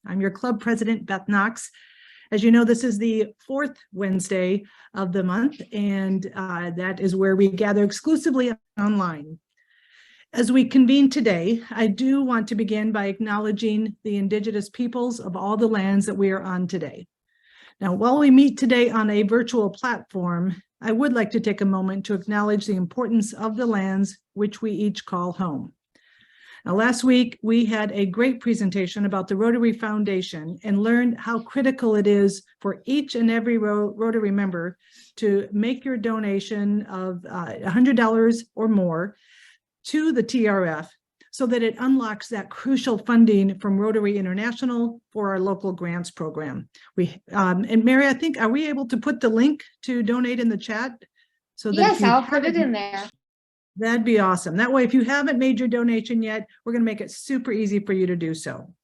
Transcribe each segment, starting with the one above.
I'm your club president, Beth Knox. As you know, this is the fourth Wednesday of the month, and that is where we gather exclusively online. As we convene today, I do want to begin by acknowledging the indigenous peoples of all the lands that we are on today. Now, while we meet today on a virtual platform, I would like to take a moment to acknowledge the importance of the lands which we each call home. Now, last week, we had a great presentation about the Rotary Foundation and learned how critical it is for each and every Rotary member to make your donation of $100 or more to the TRF so that it unlocks that crucial funding from Rotary International for our local grants program. And Mary, I think, are we able to put the link to donate in the chat? So that yes, I'll put it in there. That'd be awesome. That way, if you haven't made your donation yet, we're going to make it super easy for you to do so.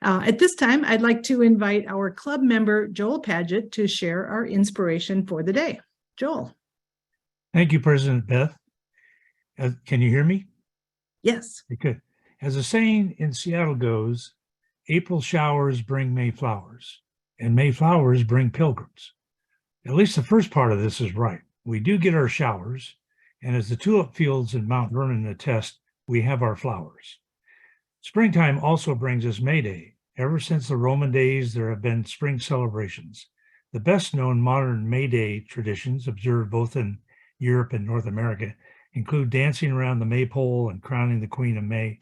At this time, I'd like to invite our club member, Joel Padgett, to share our inspiration for the day. Joel. Thank you, President Beth. Can you hear me? Yes. Good. As the saying in Seattle goes, April showers bring May flowers, and May flowers bring pilgrims. At least the first part of this is right. We do get our showers, and as the tulip fields in Mount Vernon attest, we have our flowers. Springtime also brings us May Day. Ever since the Roman days, there have been spring celebrations. The best known modern May Day traditions observed both in Europe and North America include dancing around the maypole and crowning the Queen of May.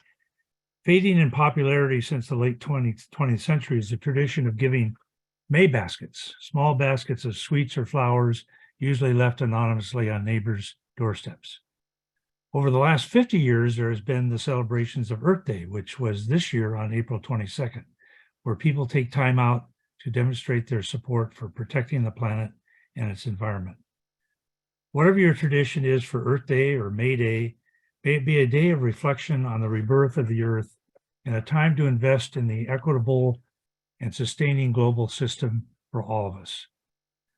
Fading in popularity since the late 20th century is the tradition of giving May baskets, small baskets of sweets or flowers, usually left anonymously on neighbors' doorsteps. Over the last 50 years, there has been the celebrations of Earth Day, which was this year on April 22nd, where people take time out to demonstrate their support for protecting the planet and its environment. Whatever your tradition is for Earth Day or May Day, may it be a day of reflection on the rebirth of the Earth and a time to invest in the equitable and sustaining global system for all of us.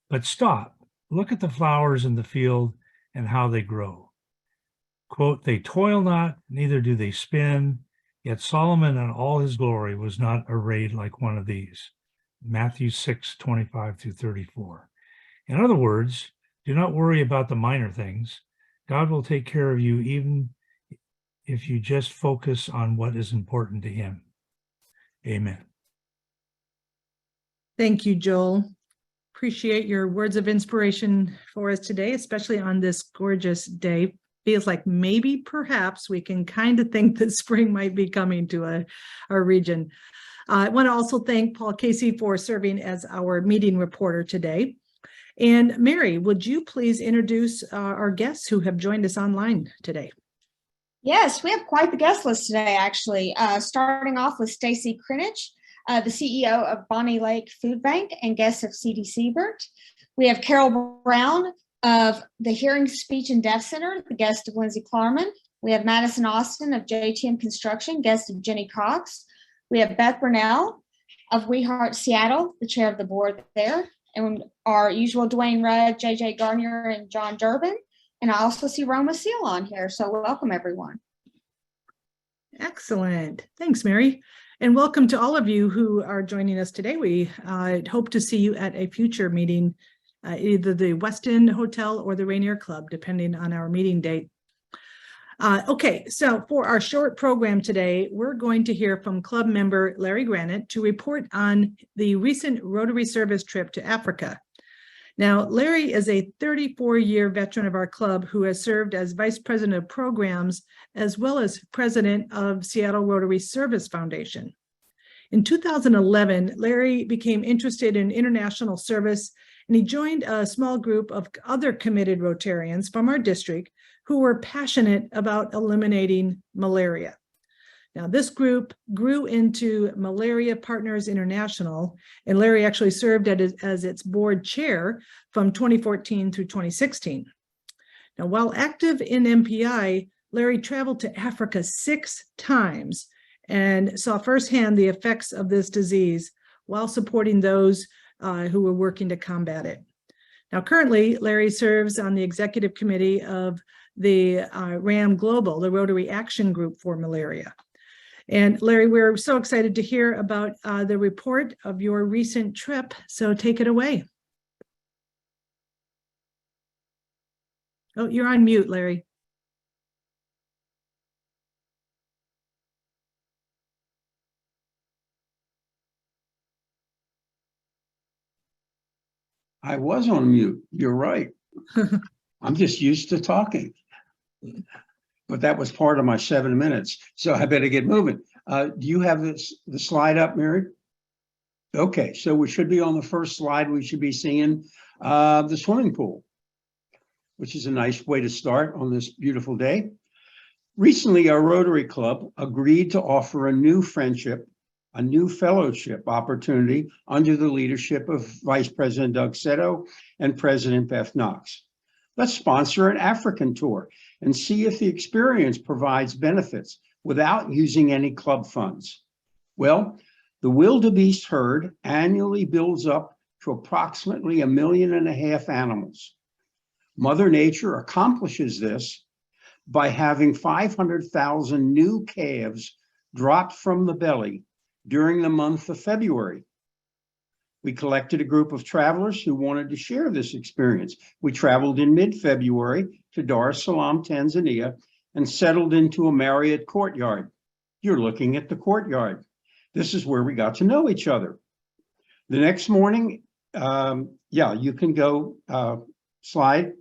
But stop, look at the flowers in the field and how they grow. Quote, they toil not, neither do they spin, yet Solomon in all his glory was not arrayed like one of these. Matthew 6:25-34. In other words, do not worry about the minor things. God will take care of you even if you just focus on what is important to him. Amen. Thank you, Joel. Appreciate your words of inspiration for us today, especially on this gorgeous day. Feels like maybe, perhaps, we can kind of think that spring might be coming to our region. I want to also thank Paul Casey for serving as our meeting reporter today. And Mary, would you please introduce our guests who have joined us online today? Yes, we have quite the guest list today, actually. Starting off with Stacy Krinich, the CEO of Bonnie Lake Food Bank and guest of C.D. Siebert. We have Carol Brown of the Hearing, Speech, and Deaf Center, the guest of Lindsay Klarman. We have Madison Austin of JTM Construction, guest of Jenny Cox. We have Beth Burnell of We Heart Seattle, the chair of the board there. And our usual Dwayne Rudd, JJ Garnier, and John Durbin. And I also see Roma Seal on here. So welcome, everyone. Excellent. Thanks, Mary. And welcome to all of you who are joining us today. We hope to see you at a future meeting, either the Westin Hotel or the Rainier Club, depending on our meeting date. Okay, so for our short program today, we're going to hear from club member Larry Granite to report on the recent Rotary service trip to Africa. Now, Larry is a 34-year veteran of our club who has served as Vice President of Programs, as well as President of Seattle Rotary Service Foundation. In 2011, Larry became interested in international service, and he joined a small group of other committed Rotarians from our district who were passionate about eliminating malaria. Now, this group grew into Malaria Partners International, and Larry actually served as its board chair from 2014 through 2016. Now, while active in MPI, Larry traveled to Africa 6 times and saw firsthand the effects of this disease while supporting those who were working to combat it. Now, currently, Larry serves on the executive committee of the RAM Global, the Rotary Action Group for Malaria. And Larry, we're so excited to hear about the report of your recent trip. So take it away. Oh, you're on mute, Larry. I was on mute. You're right. I'm just used to talking. But that was part of my 7 minutes. So I better get moving. Do you have the slide up, Mary? Okay, so we should be on the first slide. We should be seeing the swimming pool, which is a nice way to start on this beautiful day. Recently, our Rotary Club agreed to offer a new friendship, a new fellowship opportunity under the leadership of Vice President Doug Seto and President Beth Knox. Let's sponsor an African tour and see if the experience provides benefits without using any club funds. Well, the wildebeest herd annually builds up to approximately 1.5 million animals. Mother Nature accomplishes this by having 500,000 new calves dropped from the belly during the month of February. We collected a group of travelers who wanted to share this experience. We traveled in mid-February to Dar es Salaam, Tanzania, and settled into a Marriott courtyard. You're looking at the courtyard. This is where we got to know each other. The next morning, you can go slide.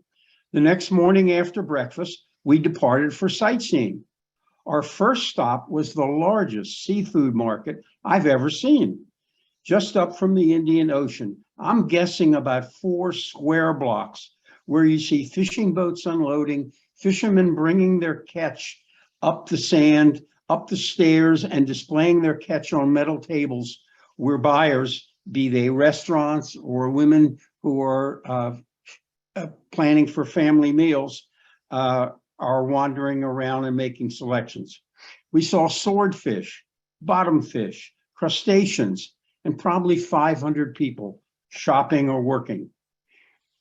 The next morning after breakfast, we departed for sightseeing. Our first stop was the largest seafood market I've ever seen, just up from the Indian Ocean. I'm guessing about 4 square blocks, where you see fishing boats unloading, fishermen bringing their catch up the sand, up the stairs, and displaying their catch on metal tables, where buyers, be they restaurants or women who are planning for family meals, are wandering around and making selections. We saw swordfish, bottomfish, crustaceans, and probably 500 people shopping or working.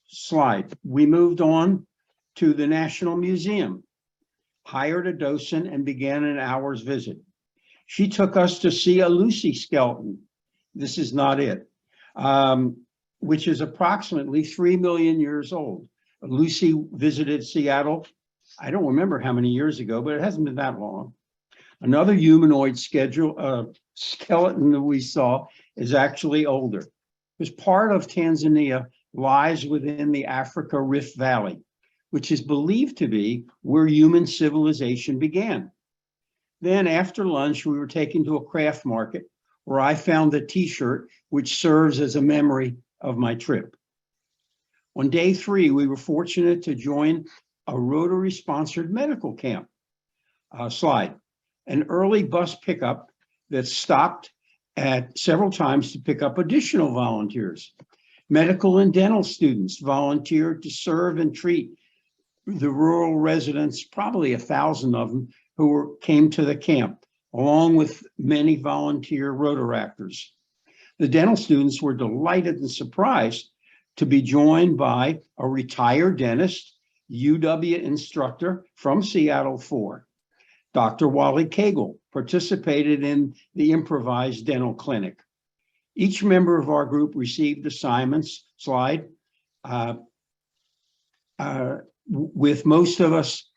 Slide. We moved on to the National Museum, hired a docent, and began an hour's visit. She took us to see a Lucy skeleton. This is not it, which is approximately 3 million years old. Lucy visited Seattle, I don't remember how many years ago, but it hasn't been that long. Another humanoid skeleton that we saw is actually older, because part of Tanzania lies within the Africa Rift Valley, which is believed to be where human civilization began. Then after lunch, we were taken to a craft market where I found a t-shirt which serves as a memory of my trip. On day 3, we were fortunate to join a Rotary-sponsored medical camp. Slide. An early bus pickup that stopped at several times to pick up additional volunteers. Medical and dental students volunteered to serve and treat the rural residents, probably 1,000 of them, who came to the camp, along with many volunteer Rotaractors. The dental students were delighted and surprised to be joined by a retired dentist, UW instructor from Seattle 4. Dr. Wally Cagle participated in the improvised dental clinic. Each member of our group received assignments, slide, with most of us,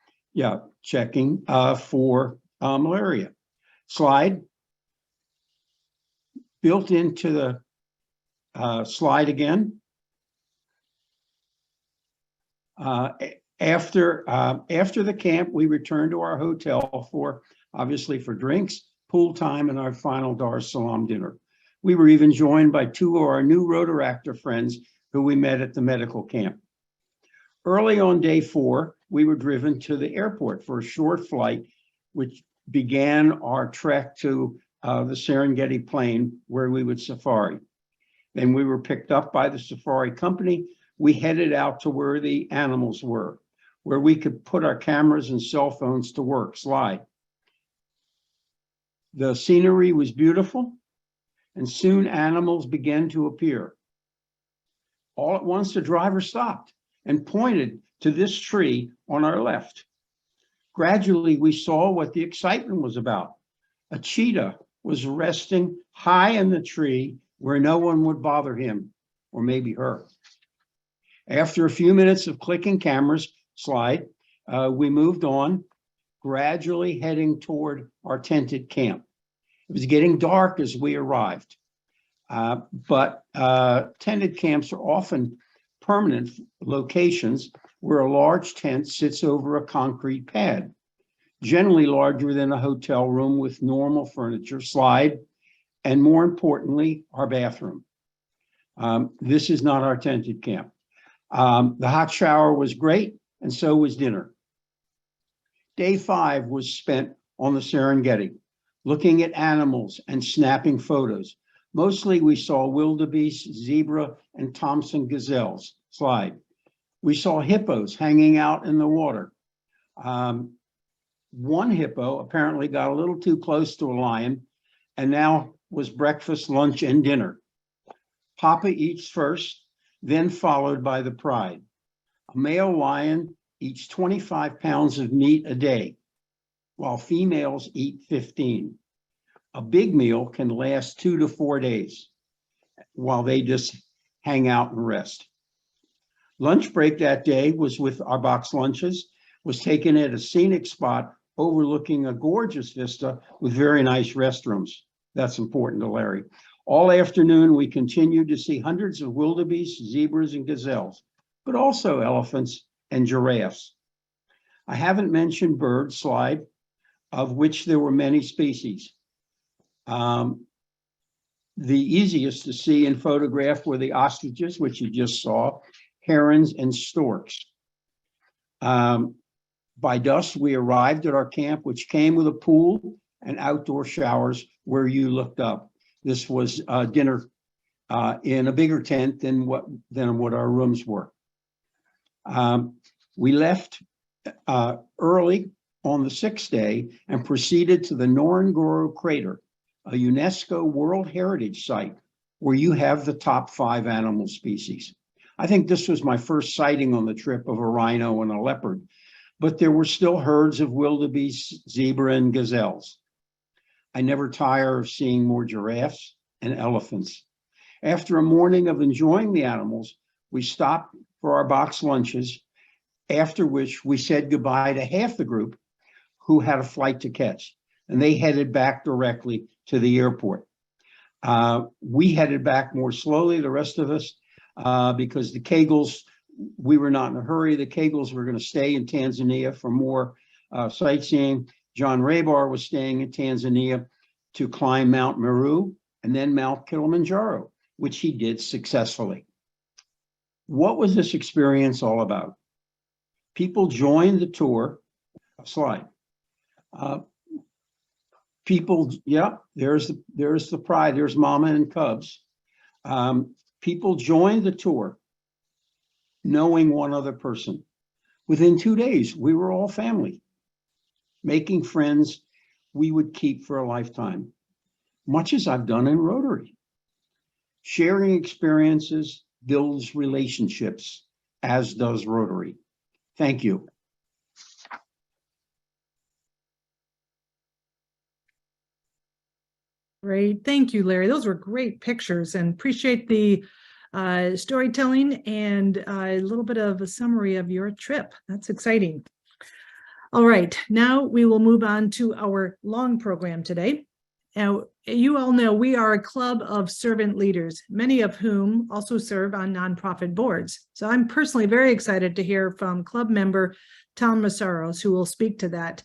checking for malaria. Slide. Built into the slide again. After the camp, we returned to our hotel obviously for drinks, pool time, and our final Dar es Salaam dinner. We were even joined by 2 of our new Rotaractor friends who we met at the medical camp. Early on day 4, we were driven to the airport for a short flight, which began our trek to the Serengeti Plain, where we would safari. Then we were picked up by the safari company. We headed out to where the animals were, where we could put our cameras and cell phones to work. Slide. The scenery was beautiful, and soon animals began to appear. All at once, the driver stopped and pointed to this tree on our left. Gradually, we saw what the excitement was about. A cheetah was resting high in the tree where no one would bother him, or maybe her. After a few minutes of clicking cameras, we moved on, gradually heading toward our tented camp. It was getting dark as we arrived, but tented camps are often permanent locations where a large tent sits over a concrete pad, generally larger than a hotel room with normal furniture, and more importantly, our bathroom. This is not our tented camp. The hot shower was great, and so was dinner. Day 5 was spent on the Serengeti, looking at animals and snapping photos. Mostly we saw wildebeest, zebra, and Thompson gazelles. We saw hippos hanging out in the water. One hippo apparently got a little too close to a lion, and now was breakfast, lunch, and dinner. Papa eats first, then followed by the pride. A male lion eats 25 pounds of meat a day, while females eat 15. A big meal can last 2 to 4 days while they just hang out and rest. Lunch break that day was with our box lunches, was taken at a scenic spot overlooking a gorgeous vista with very nice restrooms. That's important to Larry. All afternoon, we continued to see hundreds of wildebeest, zebras, and gazelles, but also elephants and giraffes. I haven't mentioned birds, of which there were many species. The easiest to see and photograph were the ostriches, which you just saw, herons, and storks. By dusk, we arrived at our camp, which came with a pool and outdoor showers where you looked up. This was dinner in a bigger tent than what our rooms were. We left early on the 6th day and proceeded to the Ngorongoro crater, a UNESCO World Heritage Site where you have the top 5 animal species. I think this was my first sighting on the trip of a rhino and a leopard, but there were still herds of wildebeest, zebra, and gazelles. I never tire of seeing more giraffes and elephants. After a morning of enjoying the animals, we stopped for our box lunches, after which we said goodbye to half the group who had a flight to catch, and they headed back directly to the airport. We headed back more slowly, the rest of us, because the Kegels, we were not in a hurry. The Kegels were going to stay in Tanzania for more sightseeing. John Raybar was staying in Tanzania to climb Mount Meru and then Mount Kilimanjaro, which he did successfully. What was this experience all about? People joined the tour. People, there's the pride. There's Mama and Cubs. People joined the tour knowing one other person. Within 2 days, we were all family, making friends we would keep for a lifetime, much as I've done in Rotary. Sharing experiences builds relationships, as does Rotary. Thank you. Great. Thank you, Larry. Those were great pictures, and appreciate the storytelling and a little bit of a summary of your trip. That's exciting. All right, now we will move on to our long program today. Now, you all know we are a club of servant leaders, many of whom also serve on nonprofit boards. So I'm personally very excited to hear from club member Tom Mesaros, who will speak to that.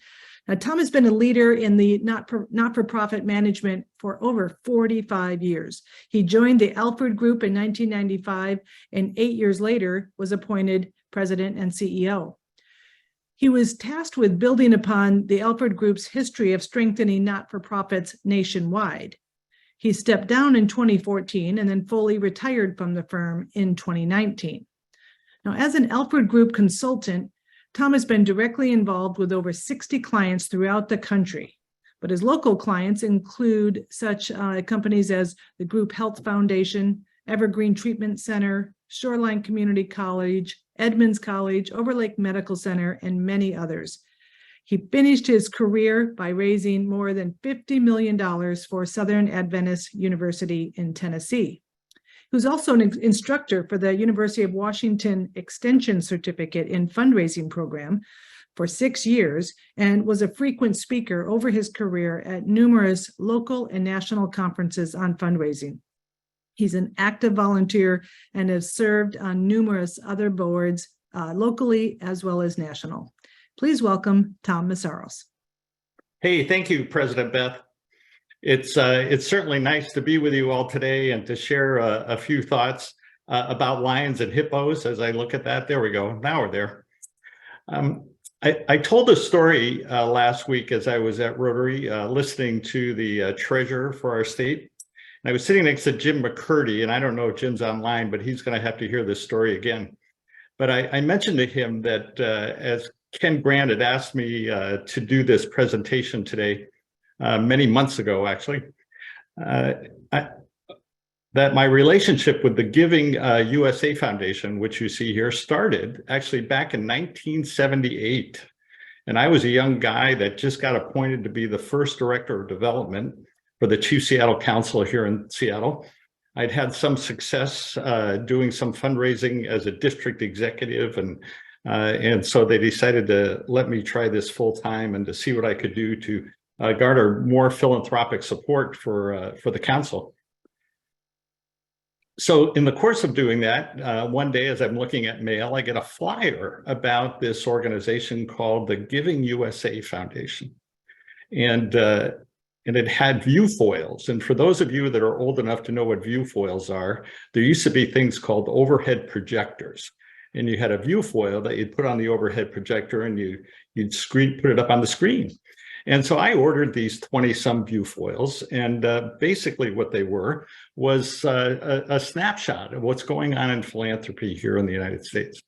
Now, Tom has been a leader in the not-for-profit management for over 45 years. He joined the Alfred Group in 1995, and 8 years later was appointed president and CEO. He was tasked with building upon the Alfred Group's history of strengthening not-for-profits nationwide. He stepped down in 2014 and then fully retired from the firm in 2019. Now, as an Alfred Group consultant, Tom has been directly involved with over 60 clients throughout the country, but his local clients include such companies as the Group Health Foundation, Evergreen Treatment Center, Shoreline Community College, Edmonds College, Overlake Medical Center, and many others. He finished his career by raising more than $50 million for Southern Adventist University in Tennessee. He was also an instructor for the University of Washington Extension Certificate in Fundraising Program for 6 years and was a frequent speaker over his career at numerous local and national conferences on fundraising. He's an active volunteer and has served on numerous other boards locally as well as national. Please welcome Tom Mesaros. Hey, thank you, President Beth. It's certainly nice to be with you all today and to share a few thoughts about lions and hippos as I look at that. There we go. Now we're there. I told a story last week as I was at Rotary listening to the treasurer for our state. And I was sitting next to Jim McCurdy, and I don't know if Jim's online, but he's going to have to hear this story again. But I mentioned to him that as Ken Grant had asked me to do this presentation today, many months ago, actually, that my relationship with the Giving USA Foundation, which you see here, started actually back in 1978. And I was a young guy that just got appointed to be the first director of development for the Chief Seattle Council here in Seattle. I'd had some success doing some fundraising as a district executive, and so they decided to let me try this full time and to see what I could do to garner more philanthropic support for the council. So in the course of doing that, one day as I'm looking at mail, I get a flyer about this organization called the Giving USA Foundation. And it had view foils. And for those of you that are old enough to know what view foils are, there used to be things called overhead projectors. And you had a view foil that you'd put on the overhead projector and you'd put it up on the screen. And so I ordered these 20-some view foils, and basically what they were was a snapshot of what's going on in philanthropy here in the United States.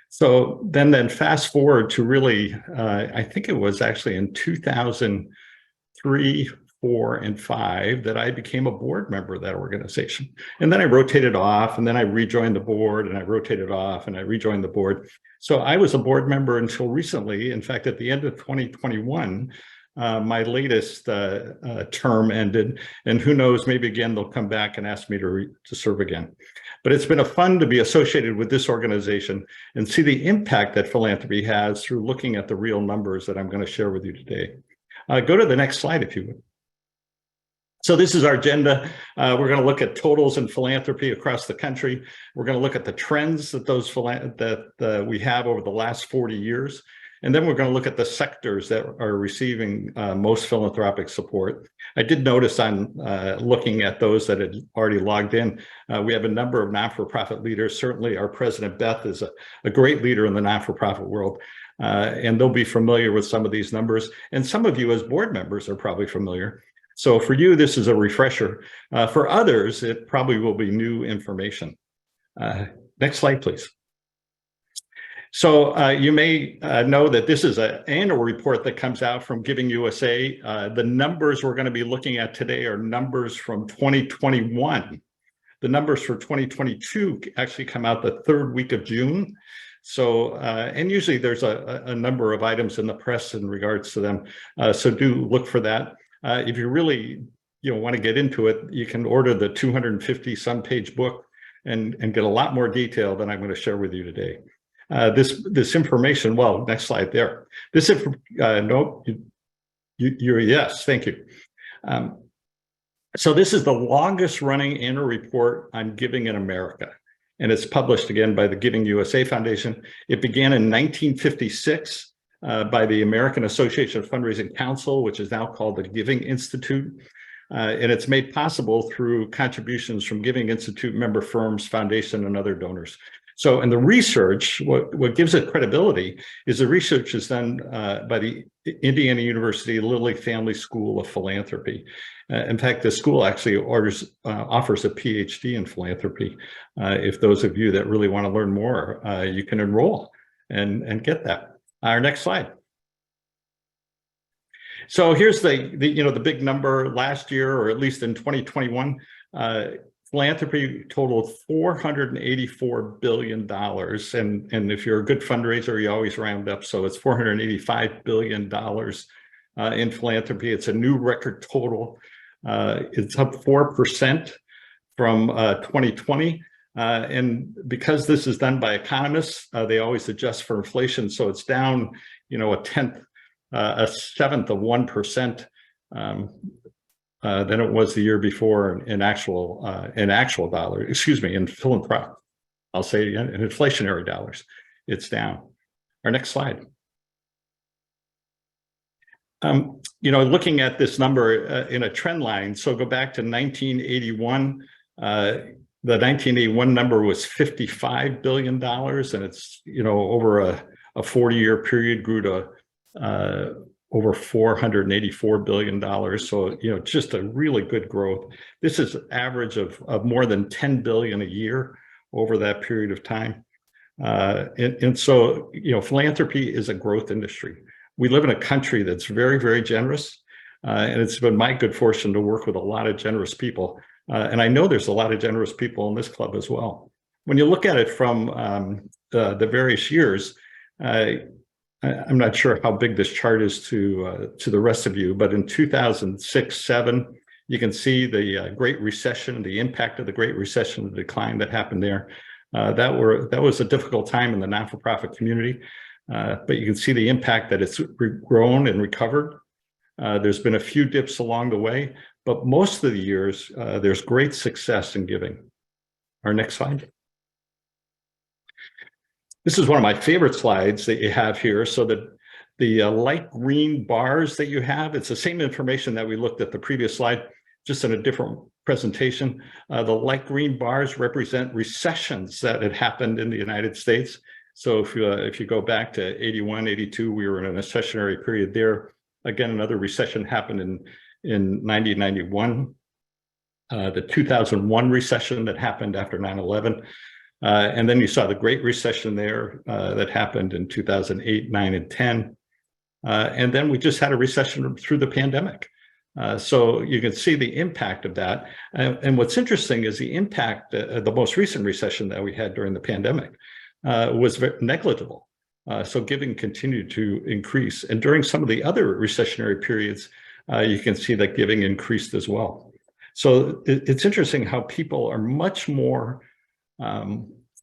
So then fast forward to really, I think it was actually in 2003, 4, and 5 that I became a board member of that organization. And then I rotated off, and then I rejoined the board, and I rotated off, and I rejoined the board. So I was a board member until recently. In fact, at the end of 2021, my latest term ended, and who knows, maybe again, they'll come back and ask me to serve again. But it's been a fun to be associated with this organization and see the impact that philanthropy has through looking at the real numbers that I'm going to share with you today. Go to the next slide, if you would. So this is our agenda. We're going to look at totals in philanthropy across the country. We're going to look at the trends that we have over the last 40 years. And then we're going to look at the sectors that are receiving most philanthropic support. I did notice on looking at those that had already logged in, we have a number of not-for-profit leaders. Certainly our President Beth is a great leader in the not-for-profit world. And they'll be familiar with some of these numbers. And some of you as board members are probably familiar. So for you, this is a refresher. For others, it probably will be new information. Next slide, please. So you may know that this is an annual report that comes out from Giving USA. The numbers we're going to be looking at today are numbers from 2021. The numbers for 2022 actually come out the 3rd week of June. So, and usually there's a number of items in the press in regards to them. So do look for that. If you really want to get into it, you can order the 250-some page book and get a lot more detail than I'm going to share with you today. This information, well, next slide there. This, no, you're yes, thank you. So this is the longest running annual report on giving in America. And it's published again by the Giving USA Foundation. It began in 1956 by the American Association of Fundraising Council, which is now called the Giving Institute. And it's made possible through contributions from Giving Institute member firms, foundation, and other donors. So, and the research, what gives it credibility is the research is done by the Indiana University Lilly Family School of Philanthropy. In fact, the school actually offers a PhD in philanthropy. If those of you that really want to learn more, you can enroll and get that. Our next slide. So here's the big number last year, or at least in 2021. philanthropy totaled $484 billion. And if you're a good fundraiser, you always round up. So it's $485 billion in philanthropy. It's a new record total. It's up 4% from 2020. And because this is done by economists, they always adjust for inflation. So it's down, a seventh of 1%. Than it was the year before in actual dollar, in philanthropic, I'll say in inflationary dollars, it's down. Our next slide. Looking at this number in a trend line, so go back to 1981. The 1981 number was $55 billion, and it's, over a 40-year period grew to over $484 billion. So, just a really good growth. This is an average of more than 10 billion a year over that period of time. And so, philanthropy is a growth industry. We live in a country that's very, very generous. And it's been my good fortune to work with a lot of generous people. And I know there's a lot of generous people in this club as well. When you look at it from the various years, I'm not sure how big this chart is to the rest of you, but in 2006-07, you can see the Great Recession, the impact of the Great Recession, the decline that happened there. That was a difficult time in the not-for-profit community, but you can see the impact that it's grown and recovered. There's been a few dips along the way, but most of the years, there's great success in giving. Our next slide. This is one of my favorite slides that you have here. So that the light green bars that you have, it's the same information that we looked at the previous slide, just in a different presentation. The light green bars represent recessions that had happened in the United States. So if you go back to 81, 82, we were in a recessionary period there. Again, another recession happened in 1991. The 2001 recession that happened after 9/11. And then you saw the Great Recession there that happened in 2008, 9, and 10. And then we just had a recession through the pandemic. So you can see the impact of that. And what's interesting is the impact, the most recent recession that we had during the pandemic was negligible. So giving continued to increase. And during some of the other recessionary periods, you can see that giving increased as well. So it's interesting how people are much more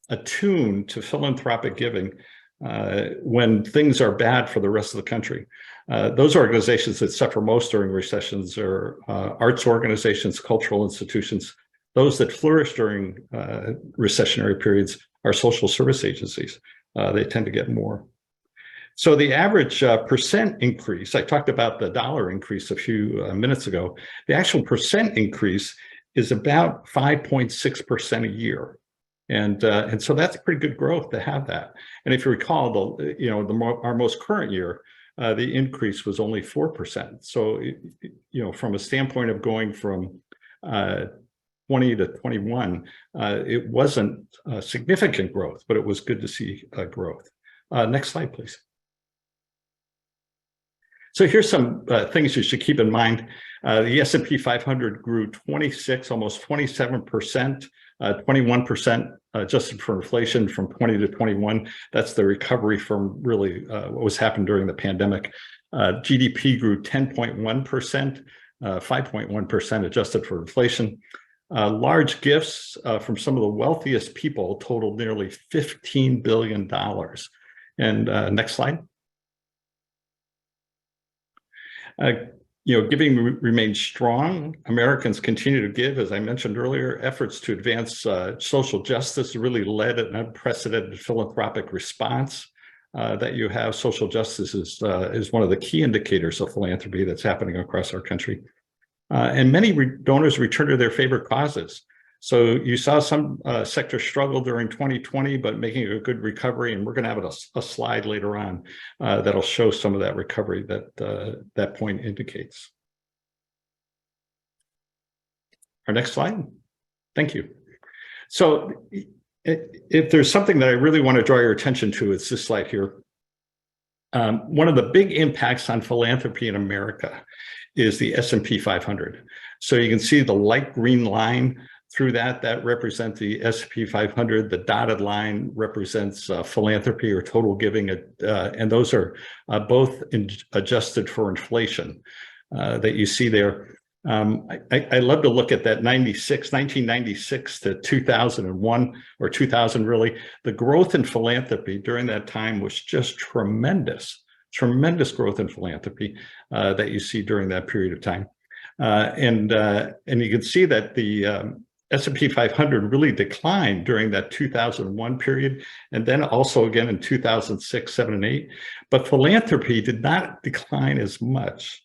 attuned to philanthropic giving when things are bad for the rest of the country. Those organizations that suffer most during recessions are arts organizations, cultural institutions. Those that flourish during recessionary periods are social service agencies. They tend to get more. So the average percent increase, I talked about the dollar increase a few minutes ago. The actual percent increase is about 5.6% a year. And so that's pretty good growth to have that. And if you recall, our most current year, the increase was only 4%. So, from a standpoint of going from 20 to 21, it wasn't significant growth, but it was good to see growth. Next slide, please. So here's some things you should keep in mind. The S&P 500 grew 26, almost 27%, 21% adjusted for inflation from 20 to 21. That's the recovery from really what was happened during the pandemic. GDP grew 10.1%, 5.1% adjusted for inflation. Large gifts from some of the wealthiest people totaled nearly $15 billion. And next slide. Giving remains strong. Americans continue to give, as I mentioned earlier. Efforts to advance social justice really led an unprecedented philanthropic response that you have. Social justice is one of the key indicators of philanthropy that's happening across our country. And many donors return to their favorite causes. So you saw some sectors struggle during 2020, but making a good recovery. And we're going to have a slide later on that'll show some of that recovery that that point indicates. Our next slide. Thank you. So if there's something that I really want to draw your attention to, it's this slide here. One of the big impacts on philanthropy in America is the S&P 500. So you can see the light green line. through that represents the S&P 500. The dotted line represents philanthropy or total giving, and those are both adjusted for inflation that you see there. I love to look at that 1996 to 2001 or 2000 really. The growth in philanthropy during that time was just tremendous growth in philanthropy that you see during that period of time. And you can see that the S&P 500 really declined during that 2001 period, and then also again in 2006, 7, and 8. But philanthropy did not decline as much.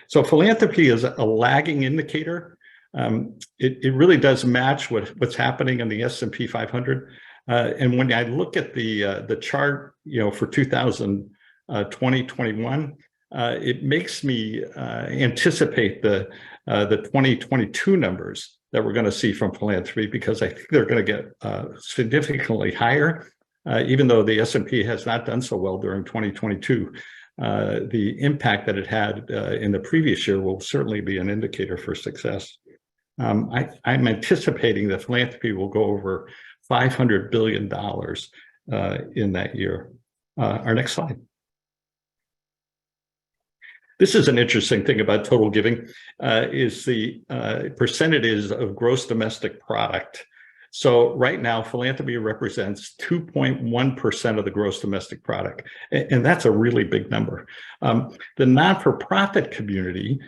So philanthropy is a lagging indicator. It really does match what's happening in the S&P 500. And when I look at the chart, for 2020, 21, it makes me anticipate the 2022 numbers that we're going to see from philanthropy, because I think they're going to get significantly higher, even though the S&P has not done so well during 2022. The impact that it had in the previous year will certainly be an indicator for success. I'm anticipating that philanthropy will go over $500 billion in that year. Our next slide. This is an interesting thing about total giving, is the percentages of gross domestic product. So right now, philanthropy represents 2.1% of the gross domestic product, and that's a really big number. The not-for-profit community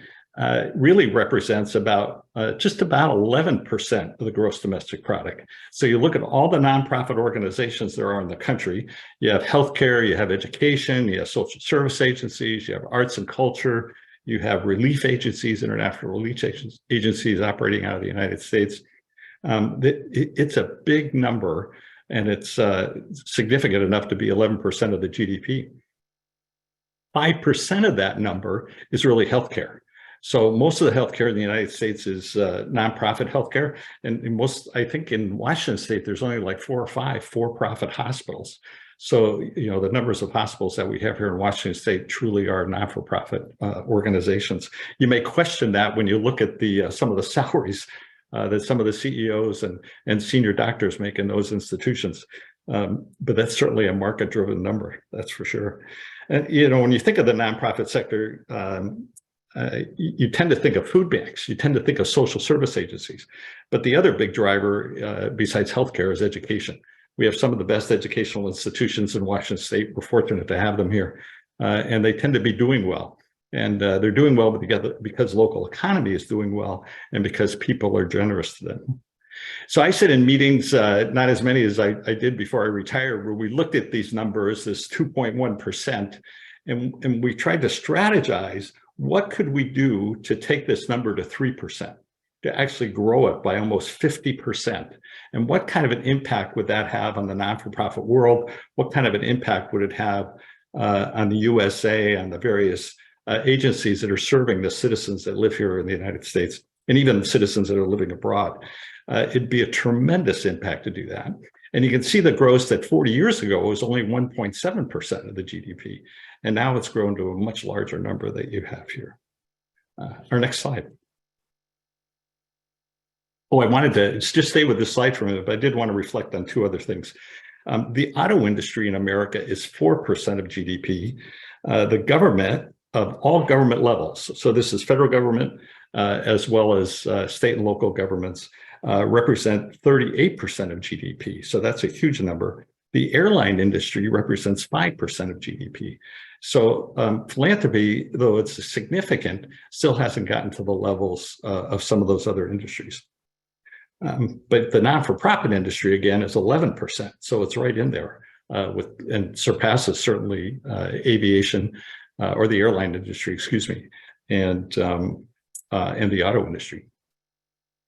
really represents just about 11% of the gross domestic product. So you look at all the nonprofit organizations there are in the country. You have healthcare, you have education, you have social service agencies, you have arts and culture, you have relief agencies, international relief agencies operating out of the United States. It's a big number, and it's significant enough to be 11% of the GDP. 5% of that number is really healthcare. So most of the healthcare in the United States is nonprofit healthcare, and I think in Washington State, there's only like 4 or 5 for-profit hospitals. So, the numbers of hospitals that we have here in Washington State truly are not-for-profit organizations. You may question that when you look at some of the salaries that some of the CEOs and senior doctors make in those institutions. But that's certainly a market-driven number, that's for sure. And, when you think of the nonprofit sector, you tend to think of food banks, you tend to think of social service agencies. But the other big driver, besides healthcare, is education. We have some of the best educational institutions in Washington State. We're fortunate to have them here, and they tend to be doing well. And they're doing well because local economy is doing well and because people are generous to them. So I sit in meetings, not as many as I did before I retired, where we looked at these numbers, this 2.1%, and we tried to strategize what could we do to take this number to 3%, to actually grow it by almost 50%. And what kind of an impact would that have on the non-for-profit world? What kind of an impact would it have on the USA, on the various agencies that are serving the citizens that live here in the United States, and even citizens that are living abroad? It'd be a tremendous impact to do that. And you can see the growth that 40 years ago was only 1.7% of the GDP. And now it's grown to a much larger number that you have here. Our next slide. Oh, I wanted to just stay with this slide for a minute, but I did want to reflect on 2 other things. The auto industry in America is 4% of GDP. The government, of all government levels, so this is federal government as well as state and local governments, represent 38% of GDP. So that's a huge number. The airline industry represents 5% of GDP. So philanthropy, though it's significant, still hasn't gotten to the levels of some of those other industries. But the non-for-profit industry, again, is 11%. So it's right in there and surpasses certainly aviation or the airline industry, excuse me, and the auto industry.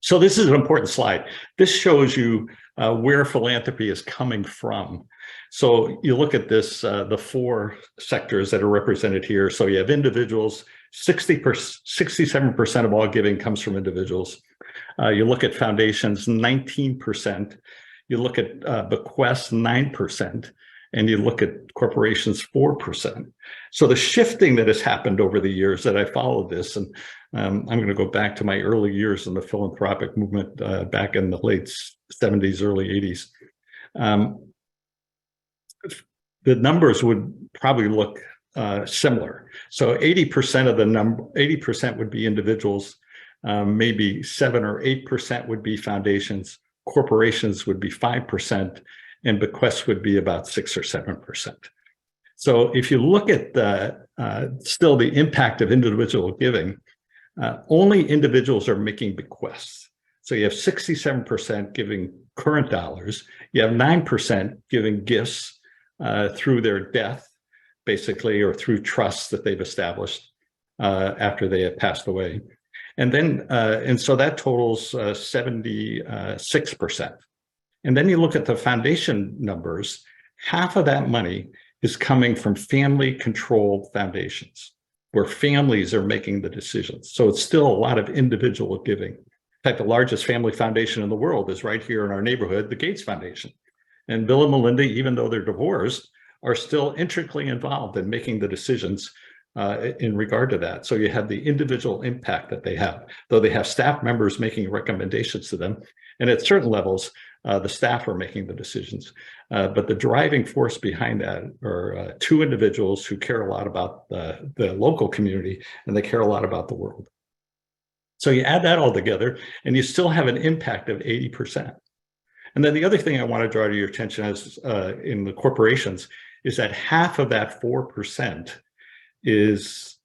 So this is an important slide. This shows you where philanthropy is coming from. So you look at this, the 4 sectors that are represented here. So you have individuals, 67% of all giving comes from individuals. You look at foundations, 19%. You look at bequests, 9%. and you look at corporations, 4%. So the shifting that has happened over the years that I followed this, and I'm going to go back to my early years in the philanthropic movement back in the late 70s, early 80s. The numbers would probably look similar. So 80% of the number, 80% would be individuals, maybe 7 or 8% would be foundations, corporations would be 5%, and bequests would be about 6 or 7%. So if you look at still the impact of individual giving, only individuals are making bequests. So you have 67% giving current dollars, you have 9% giving gifts through their death, basically, or through trusts that they've established after they have passed away. And then, and so that totals 76%. And then you look at the foundation numbers, half of that money is coming from family-controlled foundations, where families are making the decisions. So it's still a lot of individual giving. In fact, the largest family foundation in the world is right here in our neighborhood, the Gates Foundation. And Bill and Melinda, even though they're divorced, are still intricately involved in making the decisions in regard to that. So you have the individual impact that they have, though they have staff members making recommendations to them. And at certain levels, the staff are making the decisions. But the driving force behind that are two individuals who care a lot about the local community, and they care a lot about the world. So you add that all together, and you still have an impact of 80%. And then the other thing I want to draw to your attention is in the corporations is that half of that 4% is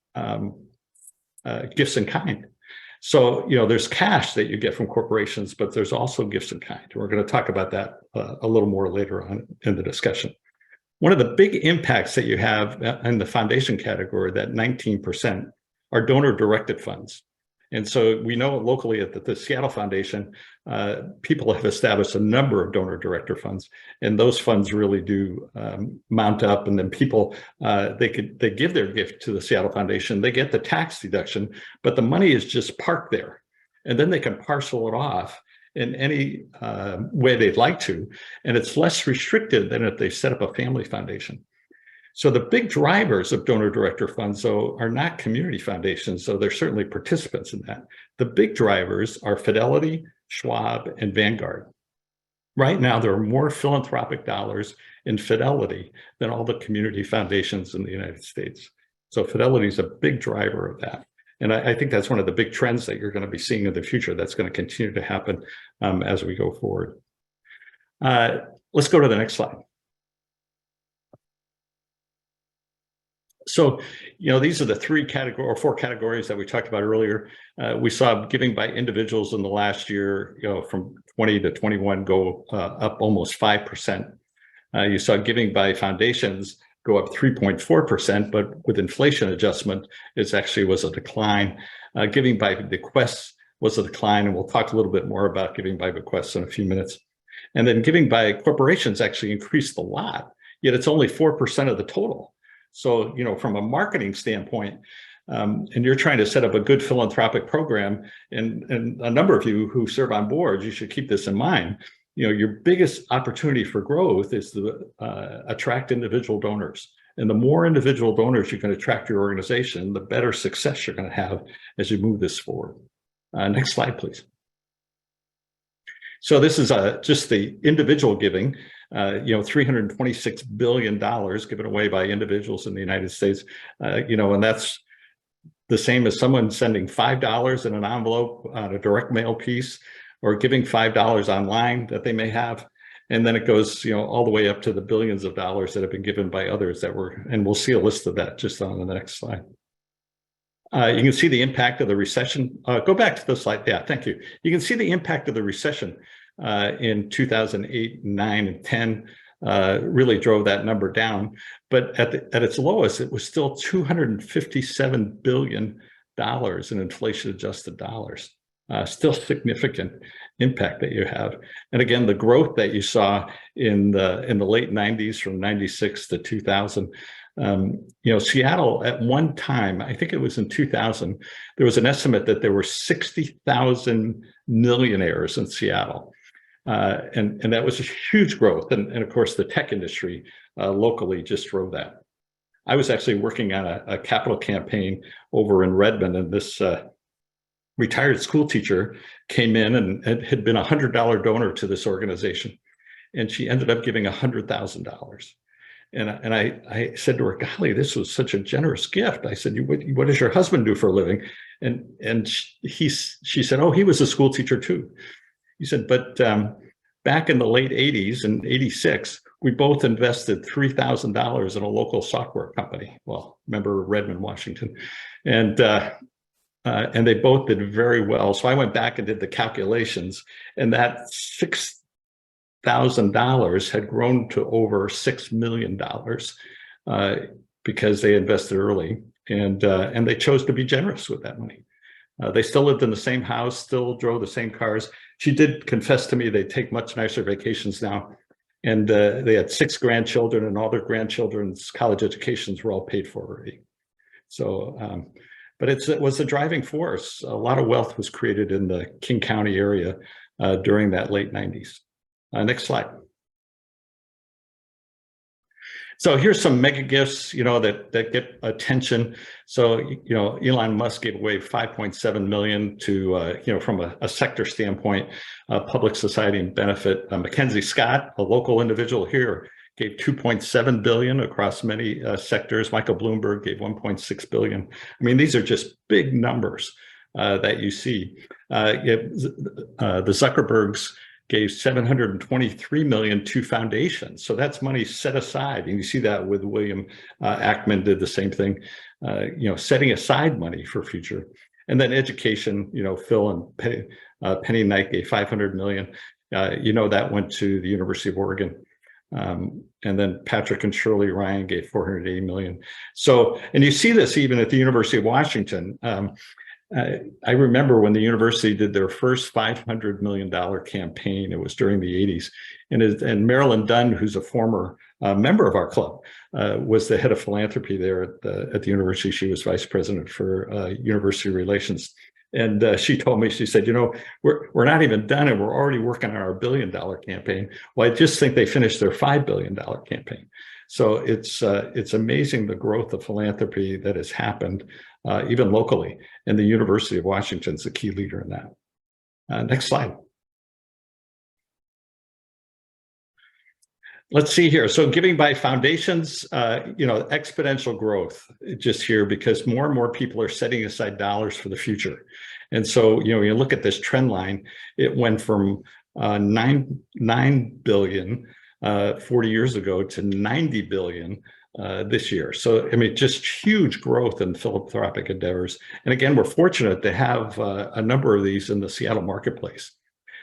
gifts in kind. So, you know, there's cash that you get from corporations, but there's also gifts in kind. We're going to talk about that a little more later on in the discussion. One of the big impacts that you have in the foundation category, that 19%, are donor-directed funds. And so we know locally at the Seattle Foundation, people have established a number of donor-director funds, and those funds really do mount up. And then people, they give their gift to the Seattle Foundation, they get the tax deduction, but the money is just parked there. And then they can parcel it off in any way they'd like to. And it's less restricted than if they set up a family foundation. So the big drivers of donor director funds, though, are not community foundations, so they're certainly participants in that. The big drivers are Fidelity, Schwab, and Vanguard. Right now, there are more philanthropic dollars in Fidelity than all the community foundations in the United States. So Fidelity is a big driver of that. And I think that's one of the big trends that you're going to be seeing in the future that's going to continue to happen as we go forward. Let's go to the next slide. So, you know, these are the four categories that we talked about earlier. We saw giving by individuals in the last year, you know, from 20 to 21 go up almost 5%. You saw giving by foundations go up 3.4%, but with inflation adjustment, it actually was a decline. Giving by bequests was a decline, and we'll talk a little bit more about giving by bequests in a few minutes. And then giving by corporations actually increased a lot, yet it's only 4% of the total. So, you know, from a marketing standpoint, and you're trying to set up a good philanthropic program, and a number of you who serve on boards, you should keep this in mind. You know, your biggest opportunity for growth is to attract individual donors. And the more individual donors you can attract to your organization, the better success you're going to have as you move this forward. Next slide, please. So this is just the individual giving. You know, $326 billion given away by individuals in the United States, you know, and that's the same as someone sending $5 in an envelope on a direct mail piece, or giving $5 online that they may have. And then it goes, you know, all the way up to the billions of dollars that have been given by others that were, and we'll see a list of that just on the next slide. You can see the impact of the recession. Go back to the slide. Yeah, thank you. You can see the impact of the recession in 2008, 9, and 10 really drove that number down. But at its lowest, it was still $257 billion in inflation-adjusted dollars. Still significant impact that you have. And again, the growth that you saw in the late 90s from 96 to 2000, you know, Seattle at one time, I think it was in 2000, there was an estimate that there were 60,000 millionaires in Seattle. And that was a huge growth. And of course, the tech industry locally just drove that. I was actually working on a capital campaign over in Redmond, and this retired school teacher came in and had been a $100 donor to this organization. And she ended up giving $100,000. And I said to her, golly, this was such a generous gift. I said, what does your husband do for a living? And she said, oh, he was a school teacher too. He said, but back in the late 80s, in 86, we both invested $3,000 in a local software company. Well, remember Redmond, Washington. And they both did very well. So I went back and did the calculations, and that $6,000 had grown to over $6 million because they invested early, and they chose to be generous with that money. They still lived in the same house, still drove the same cars. She did confess to me they take much nicer vacations now. And they had 6 grandchildren, and all their grandchildren's college educations were all paid for already. So, but it was a driving force. A lot of wealth was created in the King County area during that late 90s. Next slide. So here's some mega gifts, that get attention. So, Elon Musk gave away 5.7 million to, from a sector standpoint, public society and benefit. Mackenzie Scott, a local individual here, gave 2.7 billion across many sectors. Michael Bloomberg gave 1.6 billion. I mean, these are just big numbers that you see. The Zuckerbergs gave 723 million to foundations. So that's money set aside. And you see that with William Ackman did the same thing, setting aside money for future. And then education, Phil and Penny Knight gave 500 million. That went to the University of Oregon. And then Patrick and Shirley Ryan gave 480 million. So, and you see this even at the University of Washington. I remember when the university did their first $500 million campaign. It was during the 80s. And Marilyn Dunn, who's a former member of our club, was the head of philanthropy there at the university. She was vice president for university relations. And she told me, she said, we're not even done, and we're already working on our $1 billion campaign. Well, I just think they finished their $5 billion campaign. So it's amazing the growth of philanthropy that has happened, even locally. And the University of Washington is a key leader in that. Next slide. Let's see here. So giving by foundations, exponential growth just here, because more and more people are setting aside dollars for the future. And so, you look at this trend line, it went from 9 billion 40 years ago to 90 billion this year. So, I mean, just huge growth in philanthropic endeavors. And again, we're fortunate to have a number of these in the Seattle marketplace.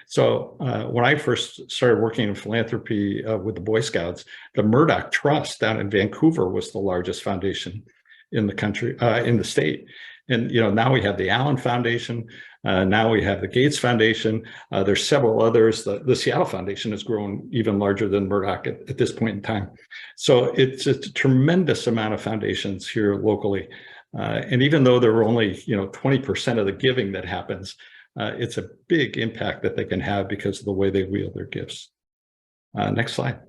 So when I first started working in philanthropy with the Boy Scouts, the Murdoch Trust down in Vancouver was the largest foundation in the country, in the state. And, now we have the Allen Foundation. Now we have the Gates Foundation. There's several others. The Seattle Foundation has grown even larger than Murdoch at this point in time. So it's a tremendous amount of foundations here locally. And even though there are only, 20% of the giving that happens, it's a big impact that they can have because of the way they wield their gifts. Next slide.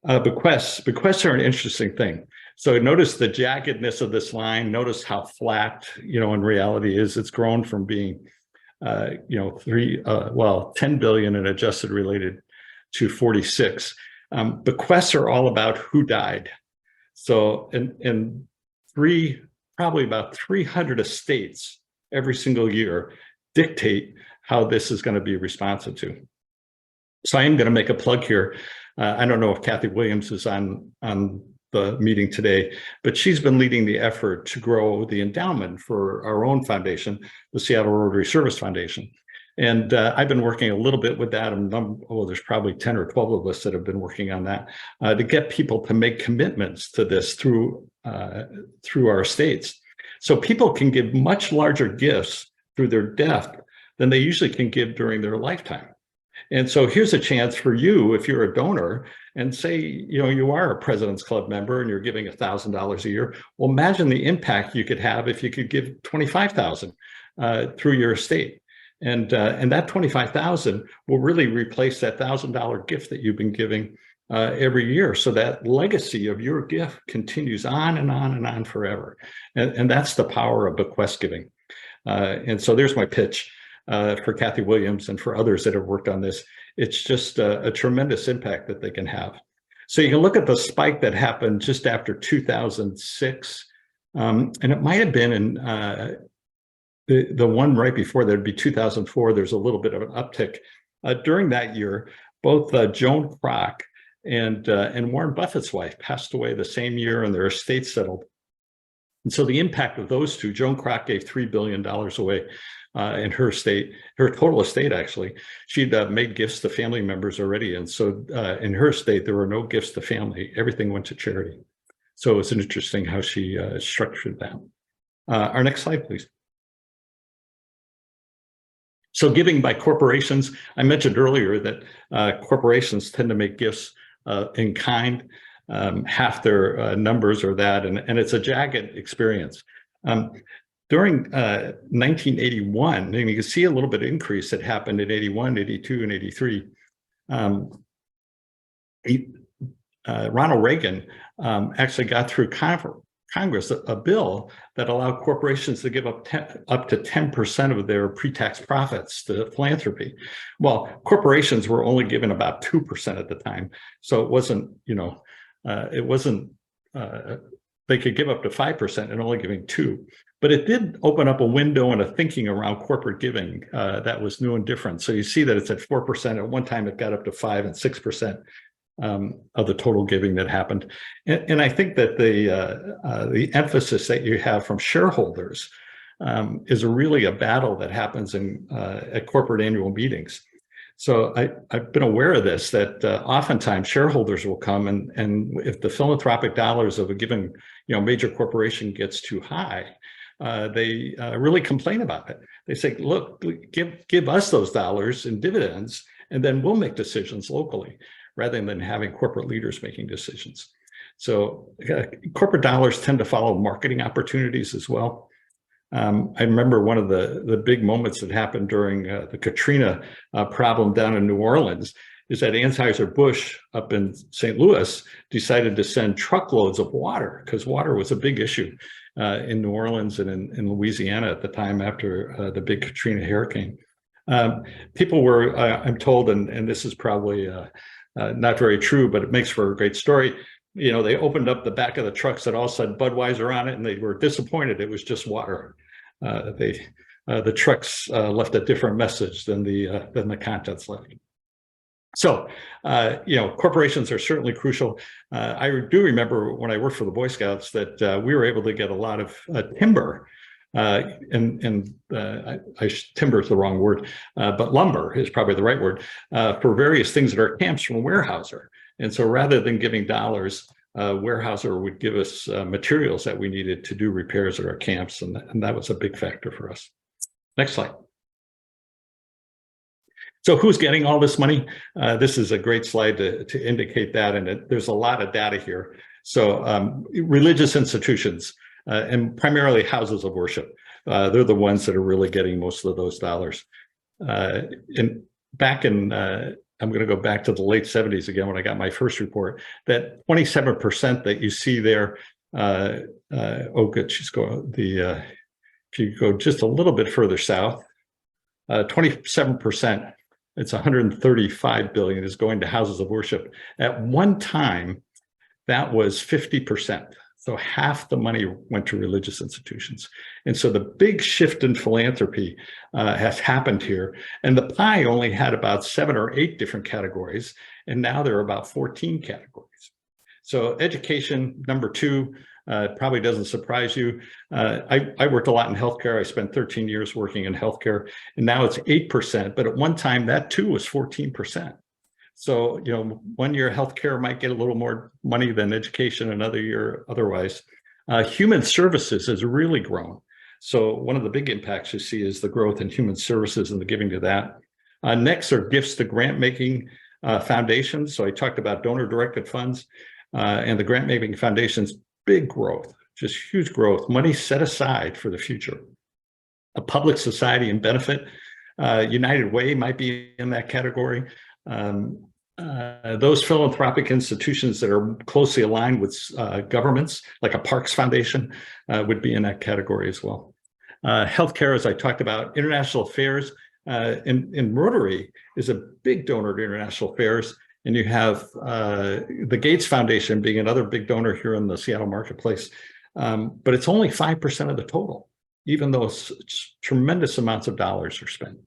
Bequests are an interesting thing. So notice the jaggedness of this line. Notice how flat, in reality is. It's grown from being, 10 billion in adjusted related to 46. Bequests are all about who died. So, and probably about 300 estates every single year dictate how this is going to be responsive to. So I am going to make a plug here. I don't know if Kathy Williams is on the meeting today, but she's been leading the effort to grow the endowment for our own foundation, the Seattle Rotary Service Foundation. And I've been working a little bit with that. There's probably 10 or 12 of us that have been working on that to get people to make commitments to this through our estates. So people can give much larger gifts through their death than they usually can give during their lifetime. And so here's a chance for you, if you're a donor, and say, you are a President's Club member and you're giving $1,000 a year. Well, imagine the impact you could have if you could give $25,000 through your estate. And that 25,000 will really replace that $1,000 gift that you've been giving every year. So that legacy of your gift continues on and on and on forever. And that's the power of bequest giving. And so there's my pitch for Kathy Williams and for others that have worked on this. It's just a tremendous impact that they can have. So you can look at the spike that happened just after 2006. And it might have been in the one right before, there'd be 2004. There's a little bit of an uptick. During that year, both Joan Kroc and Warren Buffett's wife passed away the same year, and their estate settled. And so the impact of those two, Joan Kroc gave $3 billion away in her estate, her total estate actually. She'd made gifts to family members already. And so in her estate, there were no gifts to family. Everything went to charity. So it's interesting how she structured that. Our next slide, please. So giving by corporations, I mentioned earlier that corporations tend to make gifts in kind. Half their numbers are that, and it's a jagged experience. During 1981, and you can see a little bit of increase that happened in 81, 82, and 83. Ronald Reagan actually got through Congress a bill that allowed corporations to give up to 10% of their pre-tax profits to philanthropy. Well, corporations were only given about 2% at the time, so it wasn't, they could give up to 5% and only giving 2%. But it did open up a window and a thinking around corporate giving that was new and different. So you see that it's at 4%. At one time, it got up to 5 and 6%. Of the total giving that happened. And I think that the emphasis that you have from shareholders is really a battle that happens at corporate annual meetings. So I've been aware of this, that oftentimes shareholders will come and if the philanthropic dollars of a given major corporation gets too high, they really complain about it. They say, look, give us those dollars in dividends, and then we'll make decisions locally, rather than having corporate leaders making decisions. So corporate dollars tend to follow marketing opportunities as well. I remember one of the big moments that happened during the Katrina problem down in New Orleans is that Anheuser-Busch up in St. Louis decided to send truckloads of water, because water was a big issue in New Orleans and in Louisiana at the time after the big Katrina hurricane. People were, I'm told, and this is probably not very true, but it makes for a great story. They opened up the back of the trucks that all said Budweiser on it, and they were disappointed it was just water. The trucks left a different message than the contents left. So, corporations are certainly crucial. I do remember when I worked for the Boy Scouts that we were able to get a lot of timber. Timber is the wrong word, but lumber is probably the right word, for various things at our camps from Weyerhaeuser. And so rather than giving dollars, Weyerhaeuser would give us materials that we needed to do repairs at our camps, and that was a big factor for us. Next slide. So who's getting all this money? This is a great slide to indicate that, and there's a lot of data here. So religious institutions, and primarily houses of worship. They're the ones that are really getting most of those dollars. And back in, I'm going to go back to the late 70s again when I got my first report, that 27% that you see there, oh good, if you go just a little bit further south, 27%, it's 135 billion is going to houses of worship. At one time, that was 50%. So half the money went to religious institutions. And so the big shift in philanthropy has happened here. And the pie only had about 7 or 8 different categories. And now there are about 14 categories. So education, number 2, probably doesn't surprise you. I worked a lot in healthcare. I spent 13 years working in healthcare, and now it's 8%. But at one time, that too was 14%. So, 1 year healthcare might get a little more money than education, another year otherwise. Human services has really grown. So one of the big impacts you see is the growth in human services and the giving to that. Next are gifts to grant-making foundations. So I talked about donor-directed funds and the grant-making foundations, big growth, just huge growth, money set aside for the future. A public society and benefit. United Way might be in that category. Those philanthropic institutions that are closely aligned with governments, like a Parks Foundation, would be in that category as well. Healthcare, as I talked about, international affairs, in Rotary is a big donor to international affairs. And you have the Gates Foundation being another big donor here in the Seattle marketplace. But it's only 5% of the total, even though tremendous amounts of dollars are spent.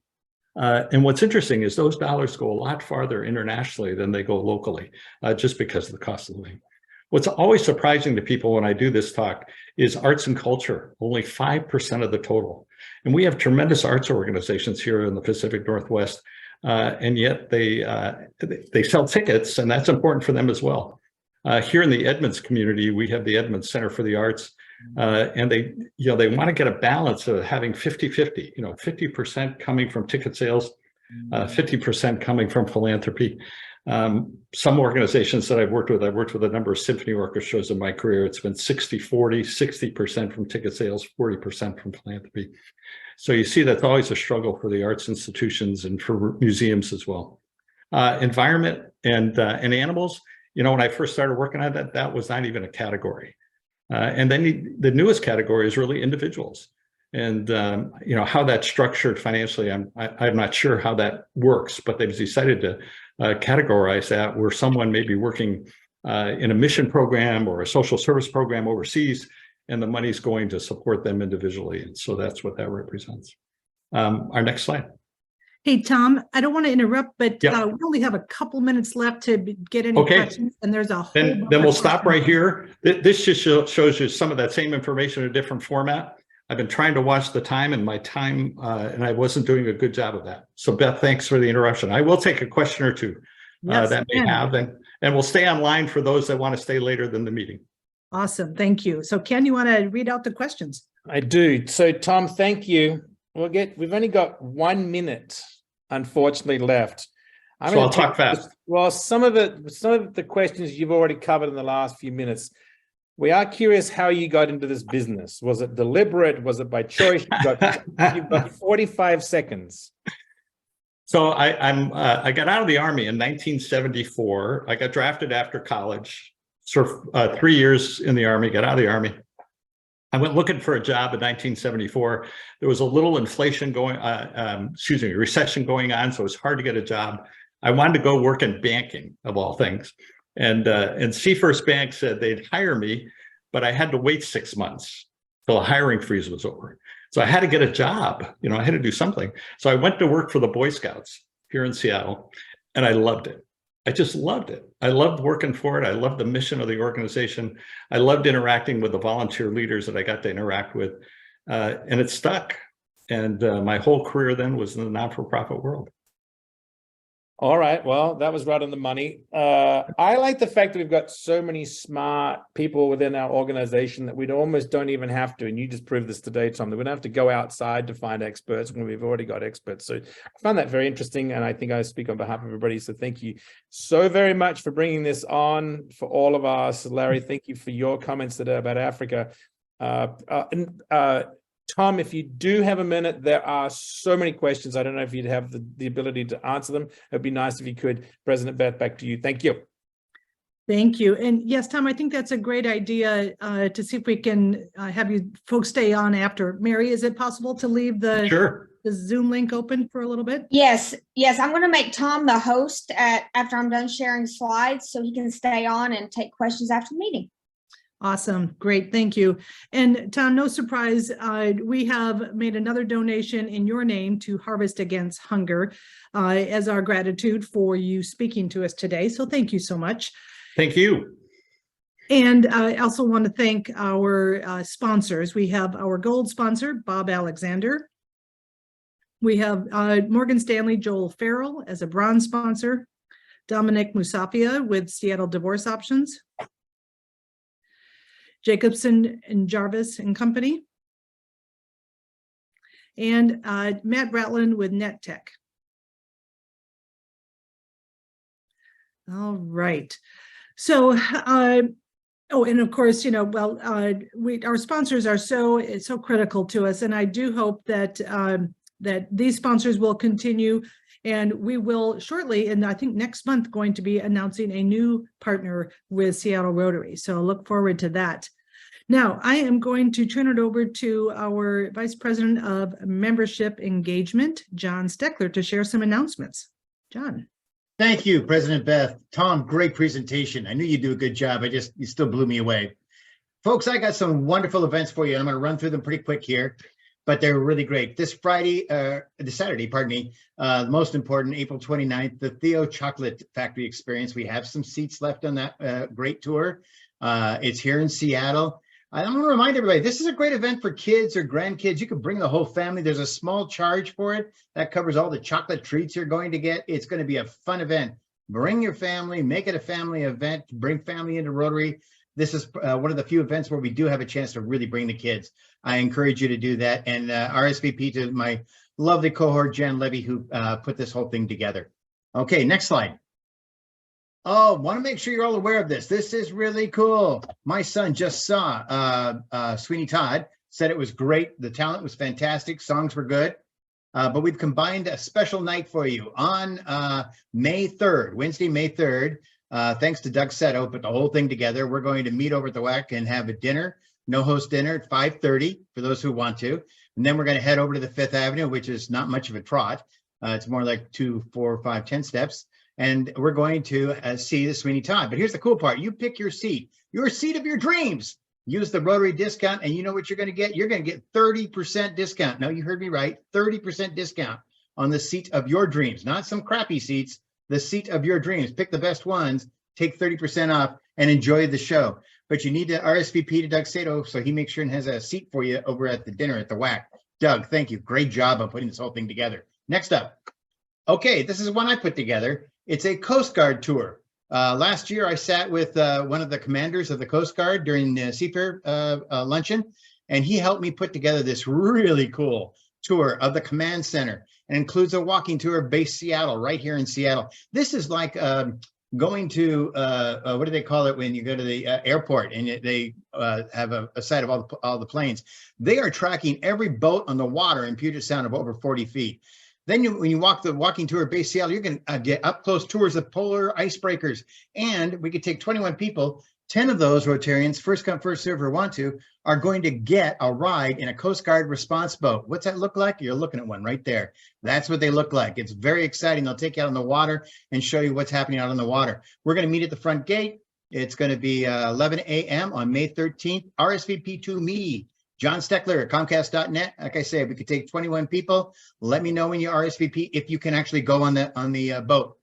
And what's interesting is those dollars go a lot farther internationally than they go locally, just because of the cost of living. What's always surprising to people when I do this talk is arts and culture, only 5% of the total. And we have tremendous arts organizations here in the Pacific Northwest, and yet they sell tickets, and that's important for them as well. Here in the Edmonds community, we have the Edmonds Center for the Arts, and they want to get a balance of having 50-50, 50% coming from ticket sales, 50% coming from philanthropy. Some organizations that I've worked with a number of symphony orchestras in my career. It's been 60-40, 60% from ticket sales, 40% from philanthropy. So you see that's always a struggle for the arts institutions and for museums as well. Environment and animals, when I first started working on that was not even a category. And then the newest category is really individuals. And how that's structured financially, I'm not sure how that works, but they've decided to categorize that where someone may be working in a mission program or a social service program overseas, and the money's going to support them individually. And so that's what that represents. Our next slide. Hey, Tom, I don't want to interrupt, but Yep. we only have a couple minutes left to get any questions, and there's a whole Then bunch we'll of stop questions. right here. This just shows you some of that same information in a different format. I've been trying to watch the time and and I wasn't doing a good job of that. So Beth, thanks for the interruption. I will take a question or two Yes, that may Ken. have, and we'll stay online for those that want to stay later than the meeting. Awesome, thank you. So Ken, you want to read out the questions? I do. So Tom, thank you. We've only got 1 minute, unfortunately, left. So I'll talk fast. Well, some of the questions you've already covered in the last few minutes. We are curious how you got into this business. Was it deliberate? Was it by choice? You've got 45 seconds. So I got out of the Army in 1974. I got drafted after college, served 3 years in the Army, got out of the Army. I went looking for a job in 1974. There was a little recession going on, so it was hard to get a job. I wanted to go work in banking, of all things. And Seafirst Bank said they'd hire me, but I had to wait 6 months till the hiring freeze was over. So I had to get a job, I had to do something. So I went to work for the Boy Scouts here in Seattle, and I loved it. I just loved it. I loved working for it. I loved the mission of the organization. I loved interacting with the volunteer leaders that I got to interact with, and it stuck. And my whole career then was in the not-for-profit world. All right. Well, that was right on the money. I like the fact that we've got so many smart people within our organization that we almost don't even have to. And you just proved this today, Tom, that we don't have to go outside to find experts when we've already got experts. So I found that very interesting. And I think I speak on behalf of everybody. So thank you so very much for bringing this on for all of us. Larry, thank you for your comments today about Africa. Tom, if you do have a minute, there are so many questions. I don't know if you'd have the ability to answer them. It'd be nice if you could. President Beth, back to you. Thank you. Thank you. And yes, Tom, I think that's a great idea to see if we can have you folks stay on after. Mary, is it possible to leave the Zoom link open for a little bit? Yes. I'm going to make Tom the host after I'm done sharing slides so he can stay on and take questions after the meeting. Awesome. Great. Thank you. And Tom, no surprise, we have made another donation in your name to Harvest Against Hunger as our gratitude for you speaking to us today. So thank you so much. Thank you. And I also want to thank our sponsors. We have our gold sponsor, Bob Alexander. We have Morgan Stanley Joel Farrell as a bronze sponsor, Dominic Musafia with Seattle Divorce Options, Jacobson and Jarvis and Company, and Matt Bratland with NetTech. All right. So, oh, and of course, our sponsors are so critical to us, and I do hope that that these sponsors will continue. And we will shortly, and I think next month, going to be announcing a new partner with Seattle Rotary. So look forward to that. Now, I am going to turn it over to our Vice President of Membership Engagement, John Steckler, to share some announcements. John. Thank you, President Beth. Tom, great presentation. I knew you'd do a good job. You still blew me away. Folks, I got some wonderful events for you. I'm going to run through them pretty quick here, but they're really great. This Saturday, pardon me, the most important, April 29th, the Theo Chocolate Factory Experience. We have some seats left on that great tour. It's here in Seattle. I want to remind everybody, this is a great event for kids or grandkids. You can bring the whole family. There's a small charge for it. That covers all the chocolate treats you're going to get. It's going to be a fun event. Bring your family, make it a family event, bring family into Rotary. This is one of the few events where we do have a chance to really bring the kids. I encourage you to do that. And RSVP to my lovely cohort, Jen Levy, who put this whole thing together. Okay, next slide. Oh, want to make sure you're all aware of this. This is really cool. My son just saw Sweeney Todd, said it was great. The talent was fantastic. Songs were good. But we've combined a special night for you on May 3rd, Wednesday, May 3rd. Thanks to Doug Setto, put the whole thing together. We're going to meet over at the WAC and have a dinner, no host dinner at 5:30 for those who want to. And then we're going to head over to the 5th Avenue, which is not much of a trot. It's more like 2, 4, 5, 10 steps. And we're going to see the Sweeney Todd. But here's the cool part. You pick your seat of your dreams. Use the Rotary discount, and you know what you're going to get? You're going to get 30% discount. No, you heard me right. 30% discount on the seat of your dreams, not some crappy seats, the seat of your dreams. Pick the best ones, take 30% off, and enjoy the show. But you need to RSVP to Doug Sato so he makes sure and has a seat for you over at the dinner at the WAC. Doug, thank you. Great job on putting this whole thing together. Next up. Okay, this is one I put together. It's a Coast Guard tour. Last year, I sat with one of the commanders of the Coast Guard during the Seafair luncheon, and he helped me put together this really cool tour of the command center. It includes a walking tour of base Seattle, right here in Seattle. This is like going to, what do they call it when you go to the airport and they have a sight of all the planes. They are tracking every boat on the water in Puget Sound of over 40 feet. Then when you walk the walking tour of base Seattle, you're going to get up close tours of polar icebreakers. And we could take 21 people, 10 of those Rotarians, first come, first serve or want to, are going to get a ride in a Coast Guard response boat. What's that look like? You're looking at one right there. That's what they look like. It's very exciting. They'll take you out on the water and show you what's happening out on the water. We're going to meet at the front gate. It's going to be 11 a.m. on May 13th. RSVP to me. John Steckler at Comcast.net. Like I said, we could take 21 people. Let me know when you RSVP if you can actually go on the boat.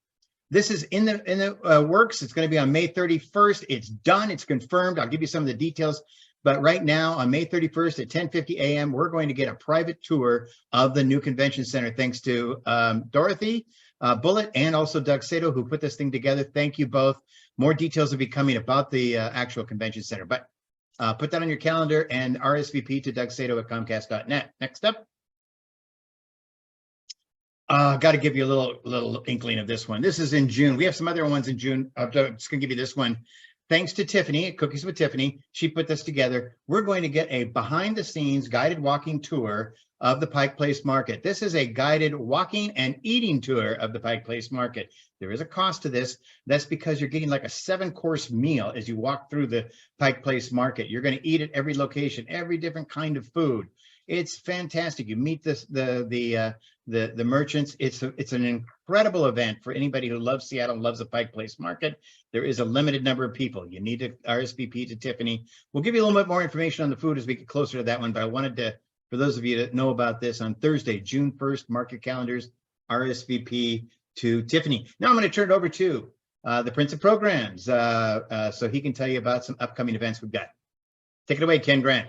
This is in the works. It's going to be on May 31st. It's done. It's confirmed. I'll give you some of the details. But right now, on May 31st at 10:50 a.m., we're going to get a private tour of the new convention center. Thanks to Dorothy Bullitt and also Doug Sato, who put this thing together. Thank you both. More details will be coming about the actual convention center. But put that on your calendar and RSVP to Doug Sato at Comcast.net. Next up. Got to give you a little inkling of this one. This is in June. We have some other ones in June. I'm just going to give you this one. Thanks to Tiffany, Cookies with Tiffany. She put this together. We're going to get a behind the scenes guided walking tour of the Pike Place Market. This is a guided walking and eating tour of the Pike Place Market. There is a cost to this. That's because you're getting like a 7-course meal as you walk through the Pike Place Market. You're going to eat at every location, every different kind of food. It's fantastic. You meet the merchants. It's an incredible event for anybody who loves Seattle, loves the Pike Place Market. There is a limited number of people. You need to RSVP to Tiffany. We'll give you a little bit more information on the food as we get closer to that one, but I wanted to, for those of you that know about this, on Thursday, June 1st, mark your calendars, RSVP to Tiffany. Now I'm going to turn it over to the Prince of Programs so he can tell you about some upcoming events we've got. Take it away, Ken Grant.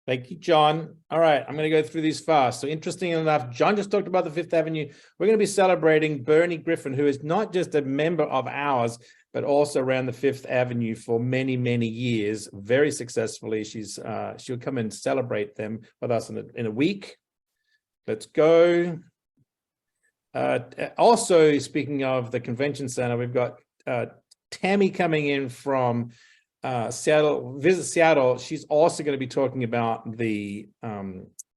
Thank you, John. All right, I'm going to go through these fast. So interesting enough, John just talked about the Fifth Avenue. We're going to be celebrating Bernie Griffin, who is not just a member of ours, but also around the Fifth Avenue for many, many years, very successfully. She'll come and celebrate them with us in a week. Let's go. Also, speaking of the convention center, we've got Tammy coming in from Seattle, Visit Seattle. She's also going to be talking about the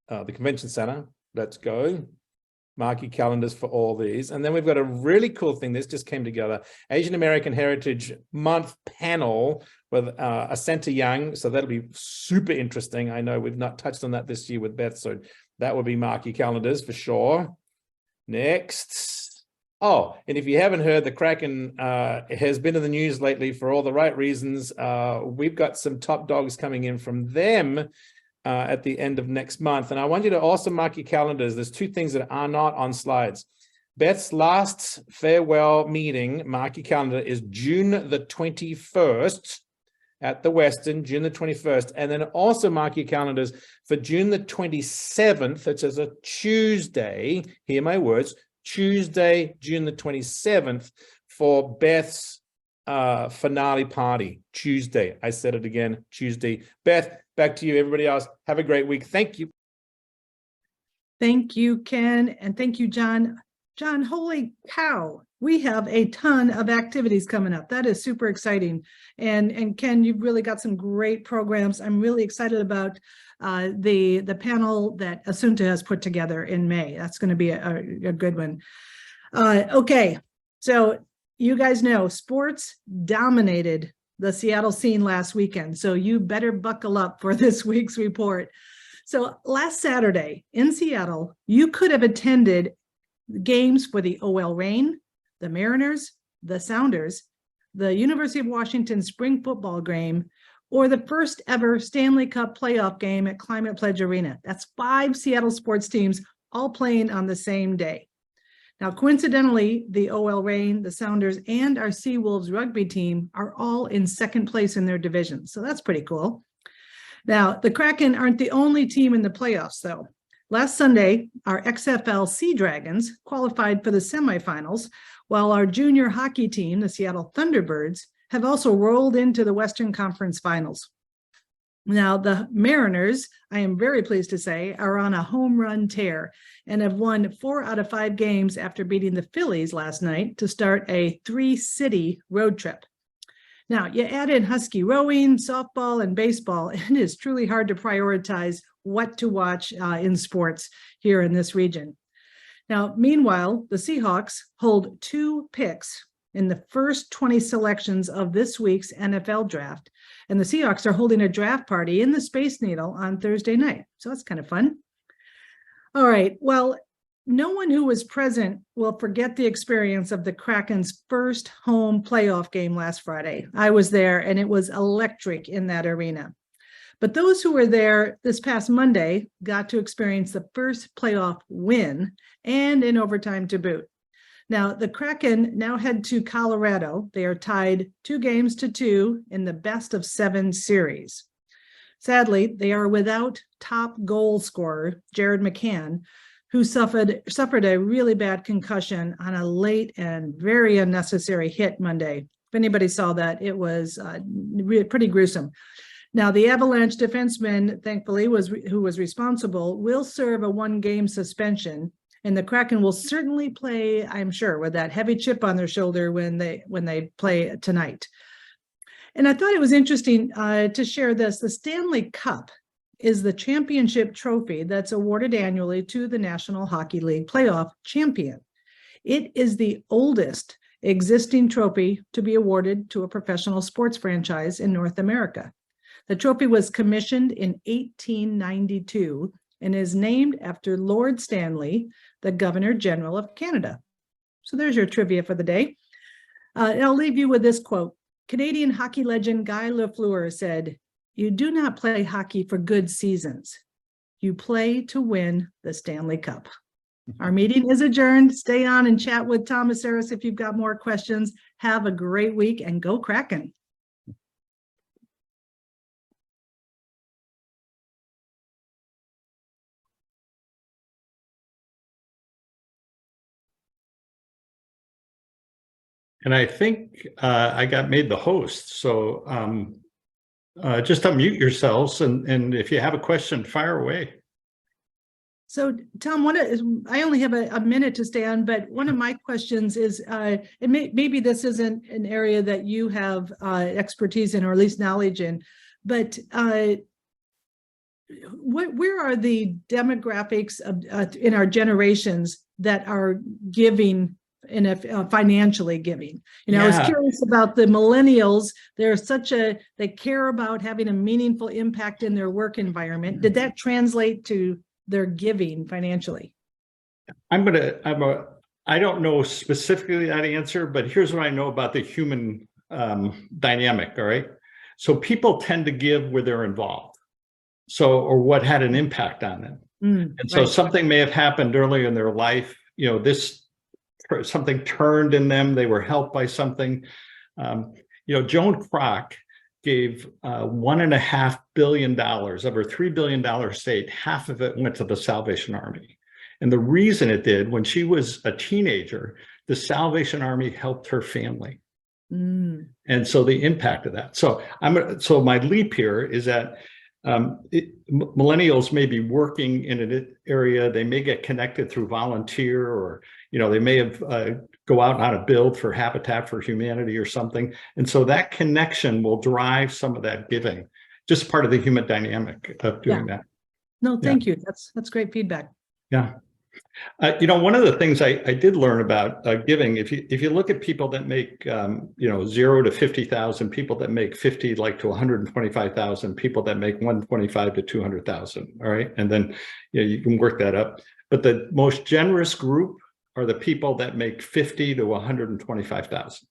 convention center. Let's go. Mark your calendars for all these. And then we've got a really cool thing. This just came together. Asian American Heritage Month panel with Ascenta Young. So that'll be super interesting. I know we've not touched on that this year with Beth. So that will be mark your calendars for sure. Next. Oh, and if you haven't heard, the Kraken has been in the news lately for all the right reasons. We've got some top dogs coming in from them at the end of next month. And I want you to also mark your calendars. There's two things that are not on slides. Beth's last farewell meeting, mark your calendar, is June the 21st at the Westin, June the 21st. And then also mark your calendars for June the 27th, which is a Tuesday, hear my words, Tuesday, June the 27th for Beth's finale party. Tuesday. I said it again, Tuesday. Beth, back to you. Everybody else, have a great week. Thank you. Thank you, Ken, and thank you, John. John, holy cow, we have a ton of activities coming up. That is super exciting. And Ken, you've really got some great programs. I'm really excited about the panel that Assunta has put together in May. That's going to be a good one. Okay, so you guys know sports dominated the Seattle scene last weekend, so you better buckle up for this week's report. So last Saturday in Seattle, you could have attended games for the OL Reign, the Mariners, the Sounders, the University of Washington spring football game, or the first ever Stanley Cup playoff game at Climate Pledge Arena. That's 5 Seattle sports teams all playing on the same day. Now, coincidentally, the OL Reign, the Sounders, and our Seawolves rugby team are all in second place in their division. So that's pretty cool. Now, the Kraken aren't the only team in the playoffs, though. Last Sunday, our XFL Sea Dragons qualified for the semifinals, while our junior hockey team, the Seattle Thunderbirds, have also rolled into the Western Conference Finals. Now, the Mariners, I am very pleased to say, are on a home run tear and have won 4 out of 5 games after beating the Phillies last night to start a 3-city road trip. Now, you add in Husky rowing, softball, and baseball, and it is truly hard to prioritize what to watch in sports here in this region. Now, meanwhile, the Seahawks hold 2 picks in the first 20 selections of this week's NFL draft. And the Seahawks are holding a draft party in the Space Needle on Thursday night. So that's kind of fun. All right. Well, no one who was present will forget the experience of the Kraken's first home playoff game last Friday. I was there, and it was electric in that arena. But those who were there this past Monday got to experience the first playoff win and in overtime to boot. Now, the Kraken now head to Colorado. They are tied 2-2 in the best-of-7 series. Sadly, they are without top goal scorer Jared McCann, who suffered a really bad concussion on a late and very unnecessary hit Monday. If anybody saw that, it was pretty gruesome. Now, the Avalanche defenseman, thankfully, who was responsible, will serve a 1-game suspension. And the Kraken will certainly play, I'm sure, with that heavy chip on their shoulder when they play tonight. And I thought it was interesting to share this. The Stanley Cup is the championship trophy that's awarded annually to the National Hockey League playoff champion. It is the oldest existing trophy to be awarded to a professional sports franchise in North America. The trophy was commissioned in 1892 and is named after Lord Stanley, the Governor General of Canada. So there's your trivia for the day. I'll leave you with this quote. Canadian hockey legend Guy Lafleur said, "You do not play hockey for good seasons. You play to win the Stanley Cup." Our meeting is adjourned. Stay on and chat with Tom Mesaros if you've got more questions. Have a great week and go Kraken. And I think I got made the host. So just unmute yourselves. And if you have a question, fire away. So, Tom, I only have a minute to stay on, but one of my questions is, maybe this isn't an area that you have expertise in, or at least knowledge in, but where are the demographics in our generations that are giving and financially giving. I was curious about the millennials. They care about having a meaningful impact in their work environment. Did that translate to their giving financially? I don't know specifically that answer, but here's what I know about the human dynamic. All right. So people tend to give where they're involved. Or what had an impact on them. And so something may have happened earlier in their life, something turned in them, they were helped by something. Joan Kroc gave $1.5 billion of her $3 billion estate. Half of it went to the Salvation Army. And the reason it did, when she was a teenager, the Salvation Army helped her family. And so the impact of that. So my leap here is that millennials may be working in an area, they may get connected through volunteer, or they may have go out on a build for Habitat for Humanity or something, and so that connection will drive some of that giving. Just part of the human dynamic of doing that. No, thank you. That's great feedback. Yeah. One of the things I did learn about giving, if you look at people that make, 0 to 50,000, people that make 50 like to 125,000, people that make 125 to 200,000. All right. And then, you can work that up. But the most generous group are the people that make 50 to 125,000.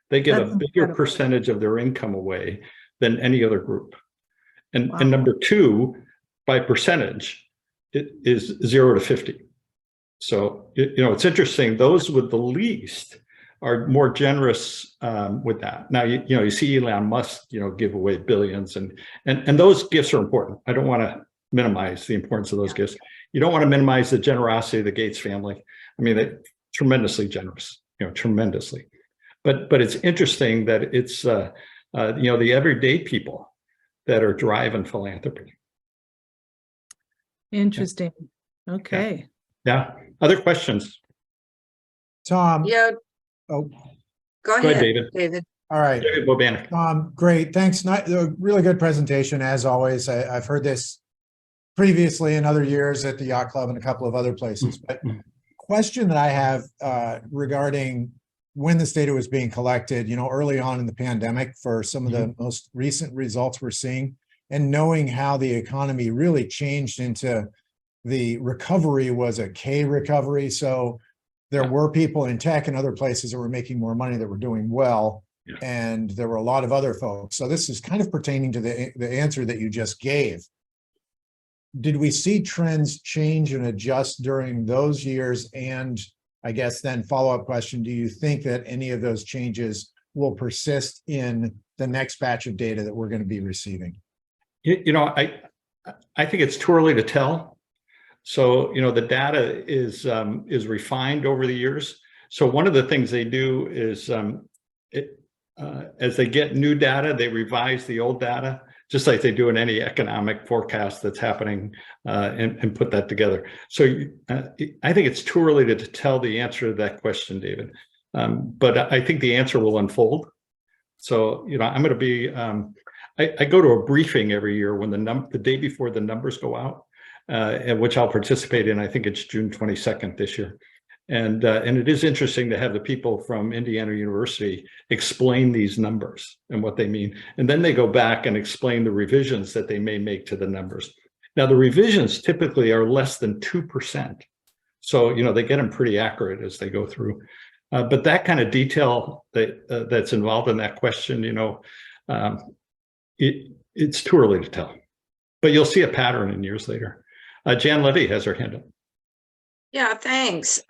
They give a bigger percentage of their income away than any other group. And number two, by percentage, it is 0 to 50. So, it's interesting. Those with the least are more generous with that. Now, you see Elon Musk, give away billions, and those gifts are important. I don't want to minimize the importance of those gifts. You don't want to minimize the generosity of the Gates family. I mean, they're tremendously generous, tremendously. But it's interesting that it's, the everyday people that are driving philanthropy. Interesting. Okay. Yeah. Other questions? Tom. Yeah. Oh, Go ahead, David. all right. David Bobanek. Great. Thanks. Really good presentation, as always. I've heard this previously in other years at the Yacht Club and a couple of other places. But question that I have regarding when this data was being collected, early on in the pandemic, for some of the most recent results we're seeing, and knowing how the economy really changed into the recovery was a K recovery. So there were people in tech and other places that were making more money that were doing well. Yeah. And there were a lot of other folks. So this is kind of pertaining to the answer that you just gave. Did we see trends change and adjust during those years? And I guess then follow-up question, do you think that any of those changes will persist in the next batch of data that we're going to be receiving? I think it's too early to tell. So, the data is refined over the years. So one of the things they do is as they get new data, they revise the old data, just like they do in any economic forecast that's happening, and put that together. So I think it's too early to tell the answer to that question, David. But I think the answer will unfold. So, I'm going to be, I go to a briefing every year when the day before the numbers go out. Which I'll participate in. I think it's June 22nd this year. And it is interesting to have the people from Indiana University explain these numbers and what they mean. And then they go back and explain the revisions that they may make to the numbers. Now, the revisions typically are less than 2%. So, they get them pretty accurate as they go through. But that kind of detail that's involved in that question, it's too early to tell. But you'll see a pattern in years later. Jan Levy has her hand up. Yeah, thanks.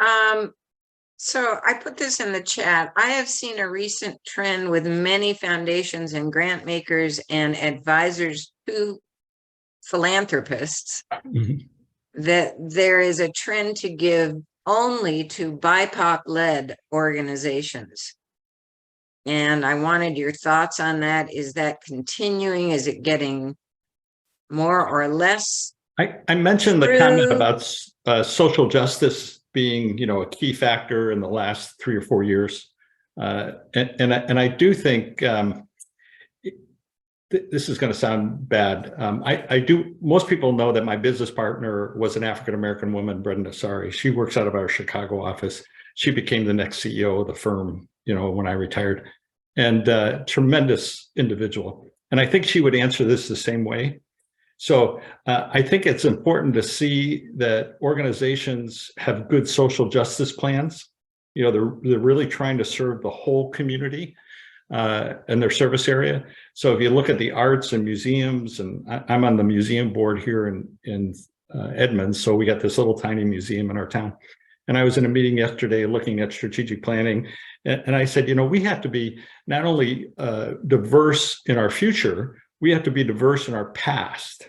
So I put this in the chat. I have seen a recent trend with many foundations and grant makers and advisors to philanthropists that there is a trend to give only to BIPOC-led organizations. And I wanted your thoughts on that. Is that continuing? Is it getting more or less? I mentioned the comment about social justice being, a key factor in the last 3 or 4 years, and I do think this is going to sound bad. Most people know that my business partner was an African-American woman, Brenda Sari. She works out of our Chicago office. She became the next CEO of the firm, when I retired, and tremendous individual. And I think she would answer this the same way. So I think it's important to see that organizations have good social justice plans. They're really trying to serve the whole community and their service area. So if you look at the arts and museums, and I'm on the museum board here in Edmonds, so we got this little tiny museum in our town. And I was in a meeting yesterday looking at strategic planning, and I said, we have to be not only diverse in our future, we have to be diverse in our past.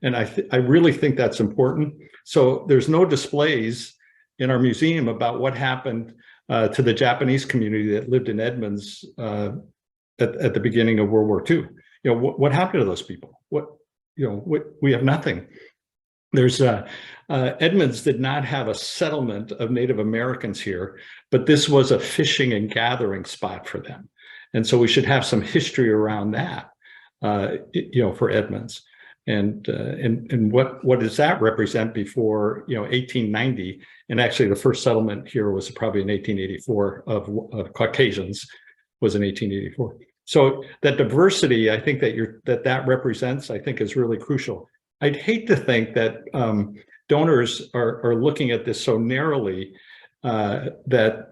And I really think that's important. So there's no displays in our museum about what happened to the Japanese community that lived in Edmonds at the beginning of World War II. What happened to those people? We have nothing. There's Edmonds did not have a settlement of Native Americans here, but this was a fishing and gathering spot for them. And so we should have some history around that, for Edmonds. And what does that represent before 1890? And actually, the first settlement here was probably in 1884 of Caucasians was in 1884. So that diversity, I think that represents, I think, is really crucial. I'd hate to think that donors are looking at this so narrowly that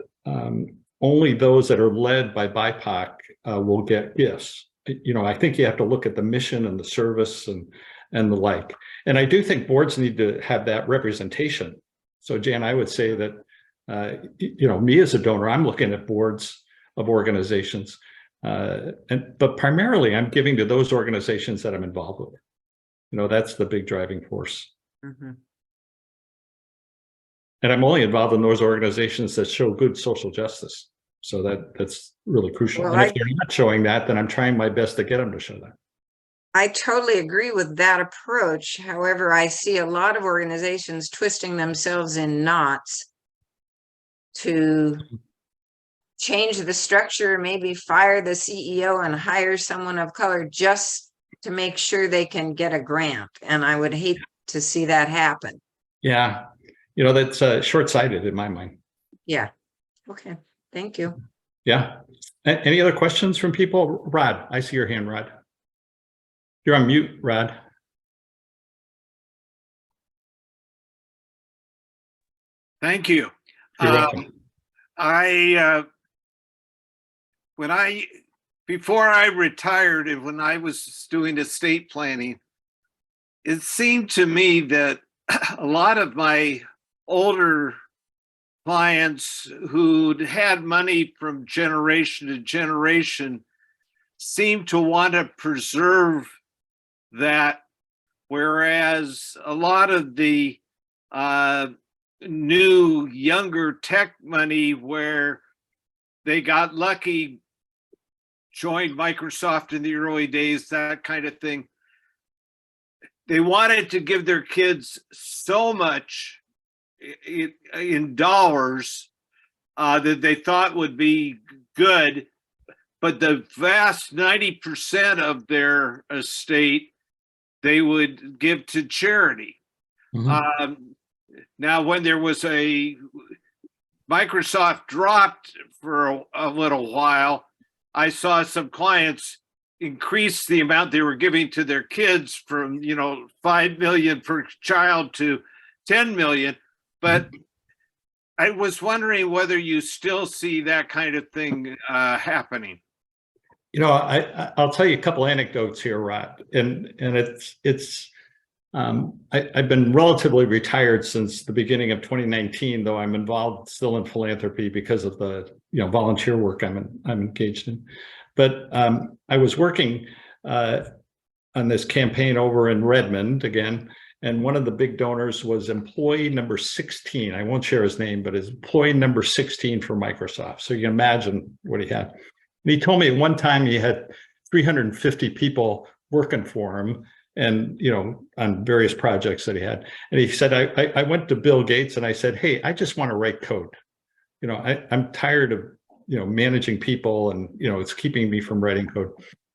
only those that are led by BIPOC will get gifts. I think you have to look at the mission and the service and the like. And I do think boards need to have that representation. So Jan, I would say that, me as a donor, I'm looking at boards of organizations, but primarily I'm giving to those organizations that I'm involved with. That's the big driving force. Mm-hmm. And I'm only involved in those organizations that show good social justice. So that's really crucial. Well, and if they're not showing that, then I'm trying my best to get them to show that. I totally agree with that approach. However, I see a lot of organizations twisting themselves in knots to change the structure, maybe fire the CEO and hire someone of color just to make sure they can get a grant. And I would hate to see that happen. Yeah. That's short-sighted in my mind. Yeah. Okay. Thank you. Yeah. Any other questions from people? Rod, I see your hand, Rod. You're on mute, Rod. Thank you. You're welcome. Before I retired and when I was doing estate planning, it seemed to me that a lot of my older clients who'd had money from generation to generation seemed to want to preserve that, whereas a lot of the new, younger tech money where they got lucky, joined Microsoft in the early days, that kind of thing, they wanted to give their kids so much in dollars that they thought would be good, but the vast 90% of their estate they would give to charity. Mm-hmm. Now, when there was Microsoft dropped for a little while, I saw some clients increase the amount they were giving to their kids from 5 million per child to 10 million. But I was wondering whether you still see that kind of thing happening. I'll tell you a couple anecdotes here, Rod, and I've been relatively retired since the beginning of 2019, though I'm involved still in philanthropy because of the volunteer work I'm engaged in. But I was working on this campaign over in Redmond again, and one of the big donors was employee number 16. I won't share his name, but his employee number 16 for Microsoft. So you can imagine what he had. And he told me at one time he had 350 people working for him, and on various projects that he had. And he said, I went to Bill Gates and I said, hey, I just want to write code. I'm tired of managing people, and it's keeping me from writing code.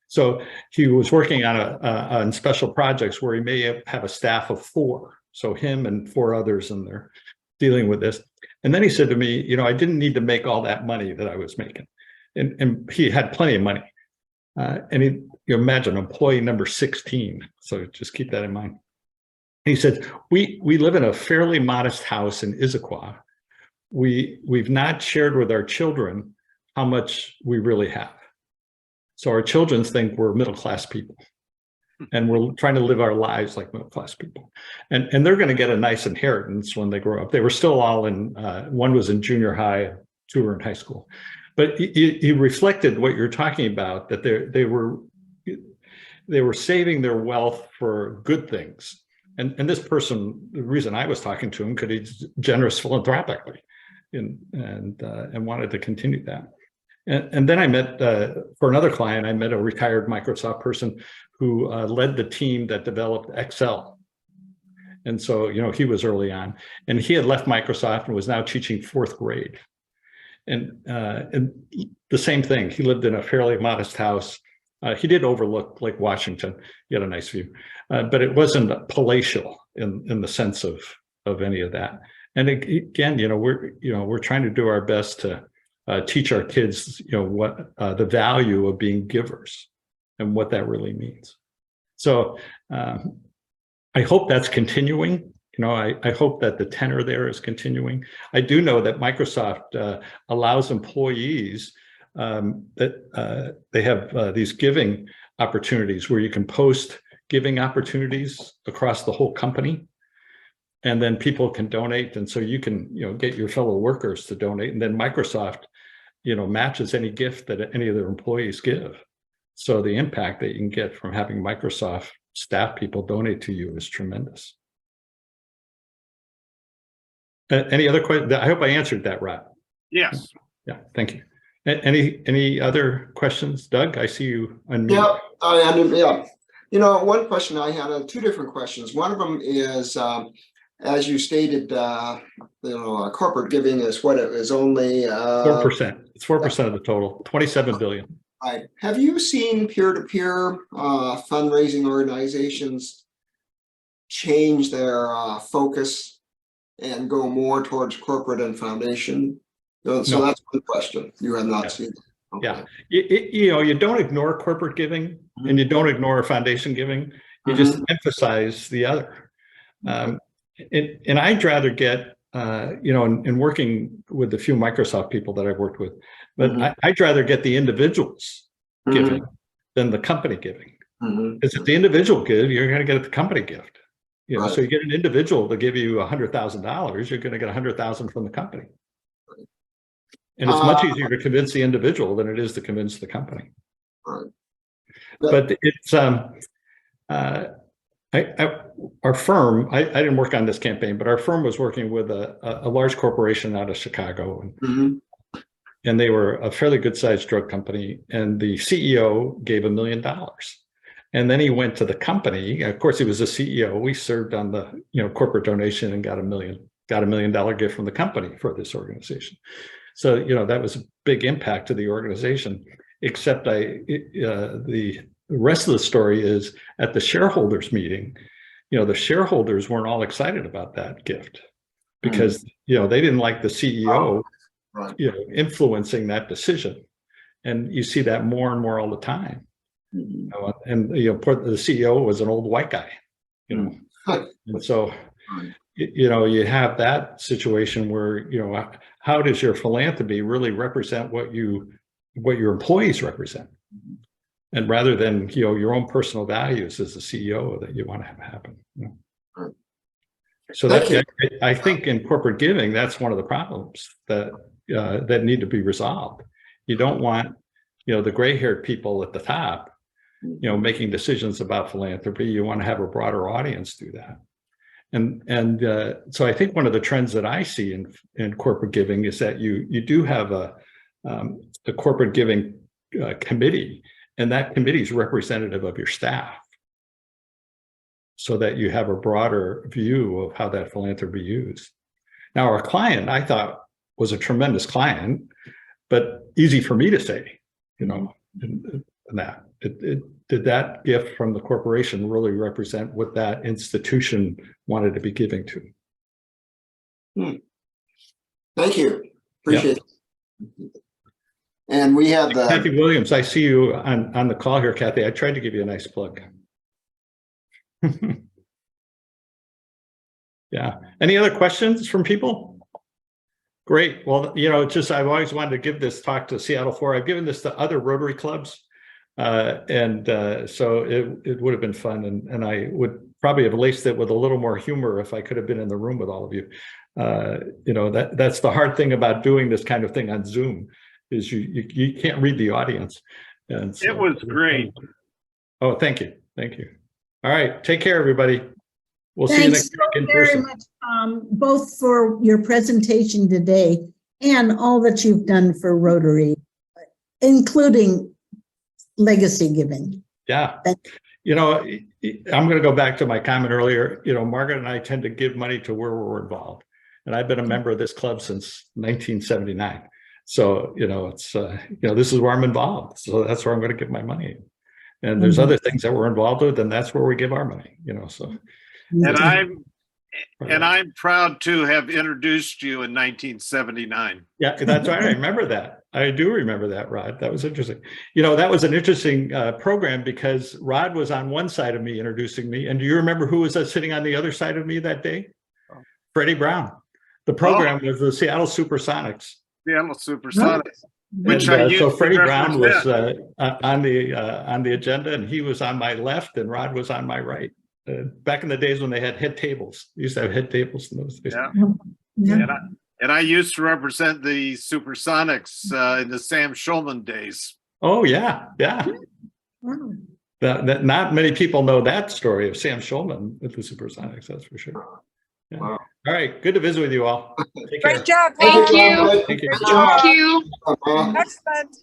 So he was working on special projects where he may have a staff of 4. So him and 4 others, and they're dealing with this. And then he said to me, you know, I didn't need to make all that money that I was making. And he had plenty of money. And you imagine employee number 16. So just keep that in mind. He said, we live in a fairly modest house in Issaquah. We've not shared with our children how much we really have. So our children think we're middle-class people, and we're trying to live our lives like middle-class people. And they're going to get a nice inheritance when they grow up. They were still all in, one was in junior high, 2 were in high school. But he reflected what you're talking about, that they were saving their wealth for good things. And this person, the reason I was talking to him, because he's generous philanthropically, and wanted to continue that. And then I met, for another client, I met a retired Microsoft person who led the team that developed Excel. And so, you know, he was early on, and he had left Microsoft and was now teaching 4th grade. And the same thing, he lived in a fairly modest house. He did overlook Lake Washington. He had a nice view, but it wasn't palatial in the sense of any of that. And again, you know, we're trying to do our best to teach our kids, you know, what the value of being givers and what that really means. So I hope that's continuing. You know, I hope that the tenor there is continuing. I do know that Microsoft allows employees that they have these giving opportunities where you can post giving opportunities across the whole company. And then people can donate. And so you can, you know, get your fellow workers to donate. And then Microsoft, you know, matches any gift that any of their employees give. So the impact that you can get from having Microsoft staff people donate to you is tremendous. Any other questions? I hope I answered that, Rod. Yes. Yeah, thank you. Any other questions? Doug, I see you unmuted. Yeah, yeah. You know, one question I had, 2 different questions. One of them is, as you stated, you know, corporate giving is what it is only 4%. It's 4% of the total, 27 billion. Right. Have you seen peer-to-peer fundraising organizations change their focus and go more towards corporate and foundation? So No. that's one question. You have not seen it. Okay. Yeah, you know, you don't ignore corporate giving and you don't ignore foundation giving. You just emphasize the other. And I'd rather get, you know, in working with the few Microsoft people that I've worked with, but I'd rather get the individuals giving than the company giving. Because if the individual give, you're going to get the company gift. You know, so you get an individual to give you $100,000, you're going to get 100,000 from the company. And it's much easier to convince the individual than it is to convince the company. Right. But it's our firm. I didn't work on this campaign, but our firm was working with a large corporation out of Chicago, and they were a fairly good-sized drug company. And the CEO gave $1 million, and then he went to the company. Of course, he was the CEO. We served on the corporate donation and got $1 million gift from the company for this organization. So, you know, that was a big impact to the organization, except the rest of the story is at the shareholders meeting, you know, the shareholders weren't all excited about that gift because, you know, they didn't like the CEO, you know, influencing that decision. And you see that more and more all the time. You know, and, you know, the CEO was an old white guy, you know, and so, you know, you have that situation where, you know, how does your philanthropy really represent what your employees represent? And rather than, you know, your own personal values as the CEO that you want to have happen. You know? So that, I think in corporate giving, that's one of the problems that that need to be resolved. You don't want, you know, the gray-haired people at the top, you know, making decisions about philanthropy. You want to have a broader audience do that. And so I think one of the trends that I see in corporate giving is that you do have a corporate giving committee, and that committee is representative of your staff, so that you have a broader view of how that philanthropy used. Now, our client, I thought, was a tremendous client, but easy for me to say, you know, and that. did that gift from the corporation really represent what that institution wanted to be giving to? Thank you. Appreciate it. And we have the, Kathy Williams, I see you on the call here, Kathy. I tried to give you a nice plug. Yeah. Any other questions from people? Great. Well, you know, just I've always wanted to give this talk to Seattle 4. I've given this to other Rotary clubs. So it would have been fun. And I would probably have laced it with a little more humor if I could have been in the room with all of you. You know, that's the hard thing about doing this kind of thing on Zoom is you can't read the audience. And so, It was great. Oh, thank you. Thank you. All right. Take care, everybody. We'll see you next week in person. Much, both for your presentation today and all that you've done for Rotary, including legacy giving. Yeah. You know, I'm going to go back to my comment earlier. You know, Margaret and I tend to give money to where we're involved. And I've been a member of this club since 1979. So, you know, it's, you know, this is where I'm involved. So that's where I'm going to give my money. And there's other things that we're involved with, and that's where we give our money, you know, so. And I'm proud to have introduced you in 1979. Yeah, that's right. I remember that. I do remember that, Rod. That was interesting. You know, that was an interesting program because Rod was on one side of me introducing me. And do you remember who was sitting on the other side of me that day? Freddie Brown. The program was the Seattle Supersonics. Seattle Supersonics. And, so Freddie Brown was on the agenda, and he was on my left, and Rod was on my right. Back in the days when they had head tables, they used to have head tables in those days. Yeah. And I used to represent the Supersonics in the Sam Schulman days. Oh yeah, yeah. That not many people know that story of Sam Schulman with the Supersonics. That's for sure. Yeah. Wow. All right, good to visit with you all. Take care. Great job. Thank Thank you. you. Thank you. Thank you. Uh-huh. Excellent.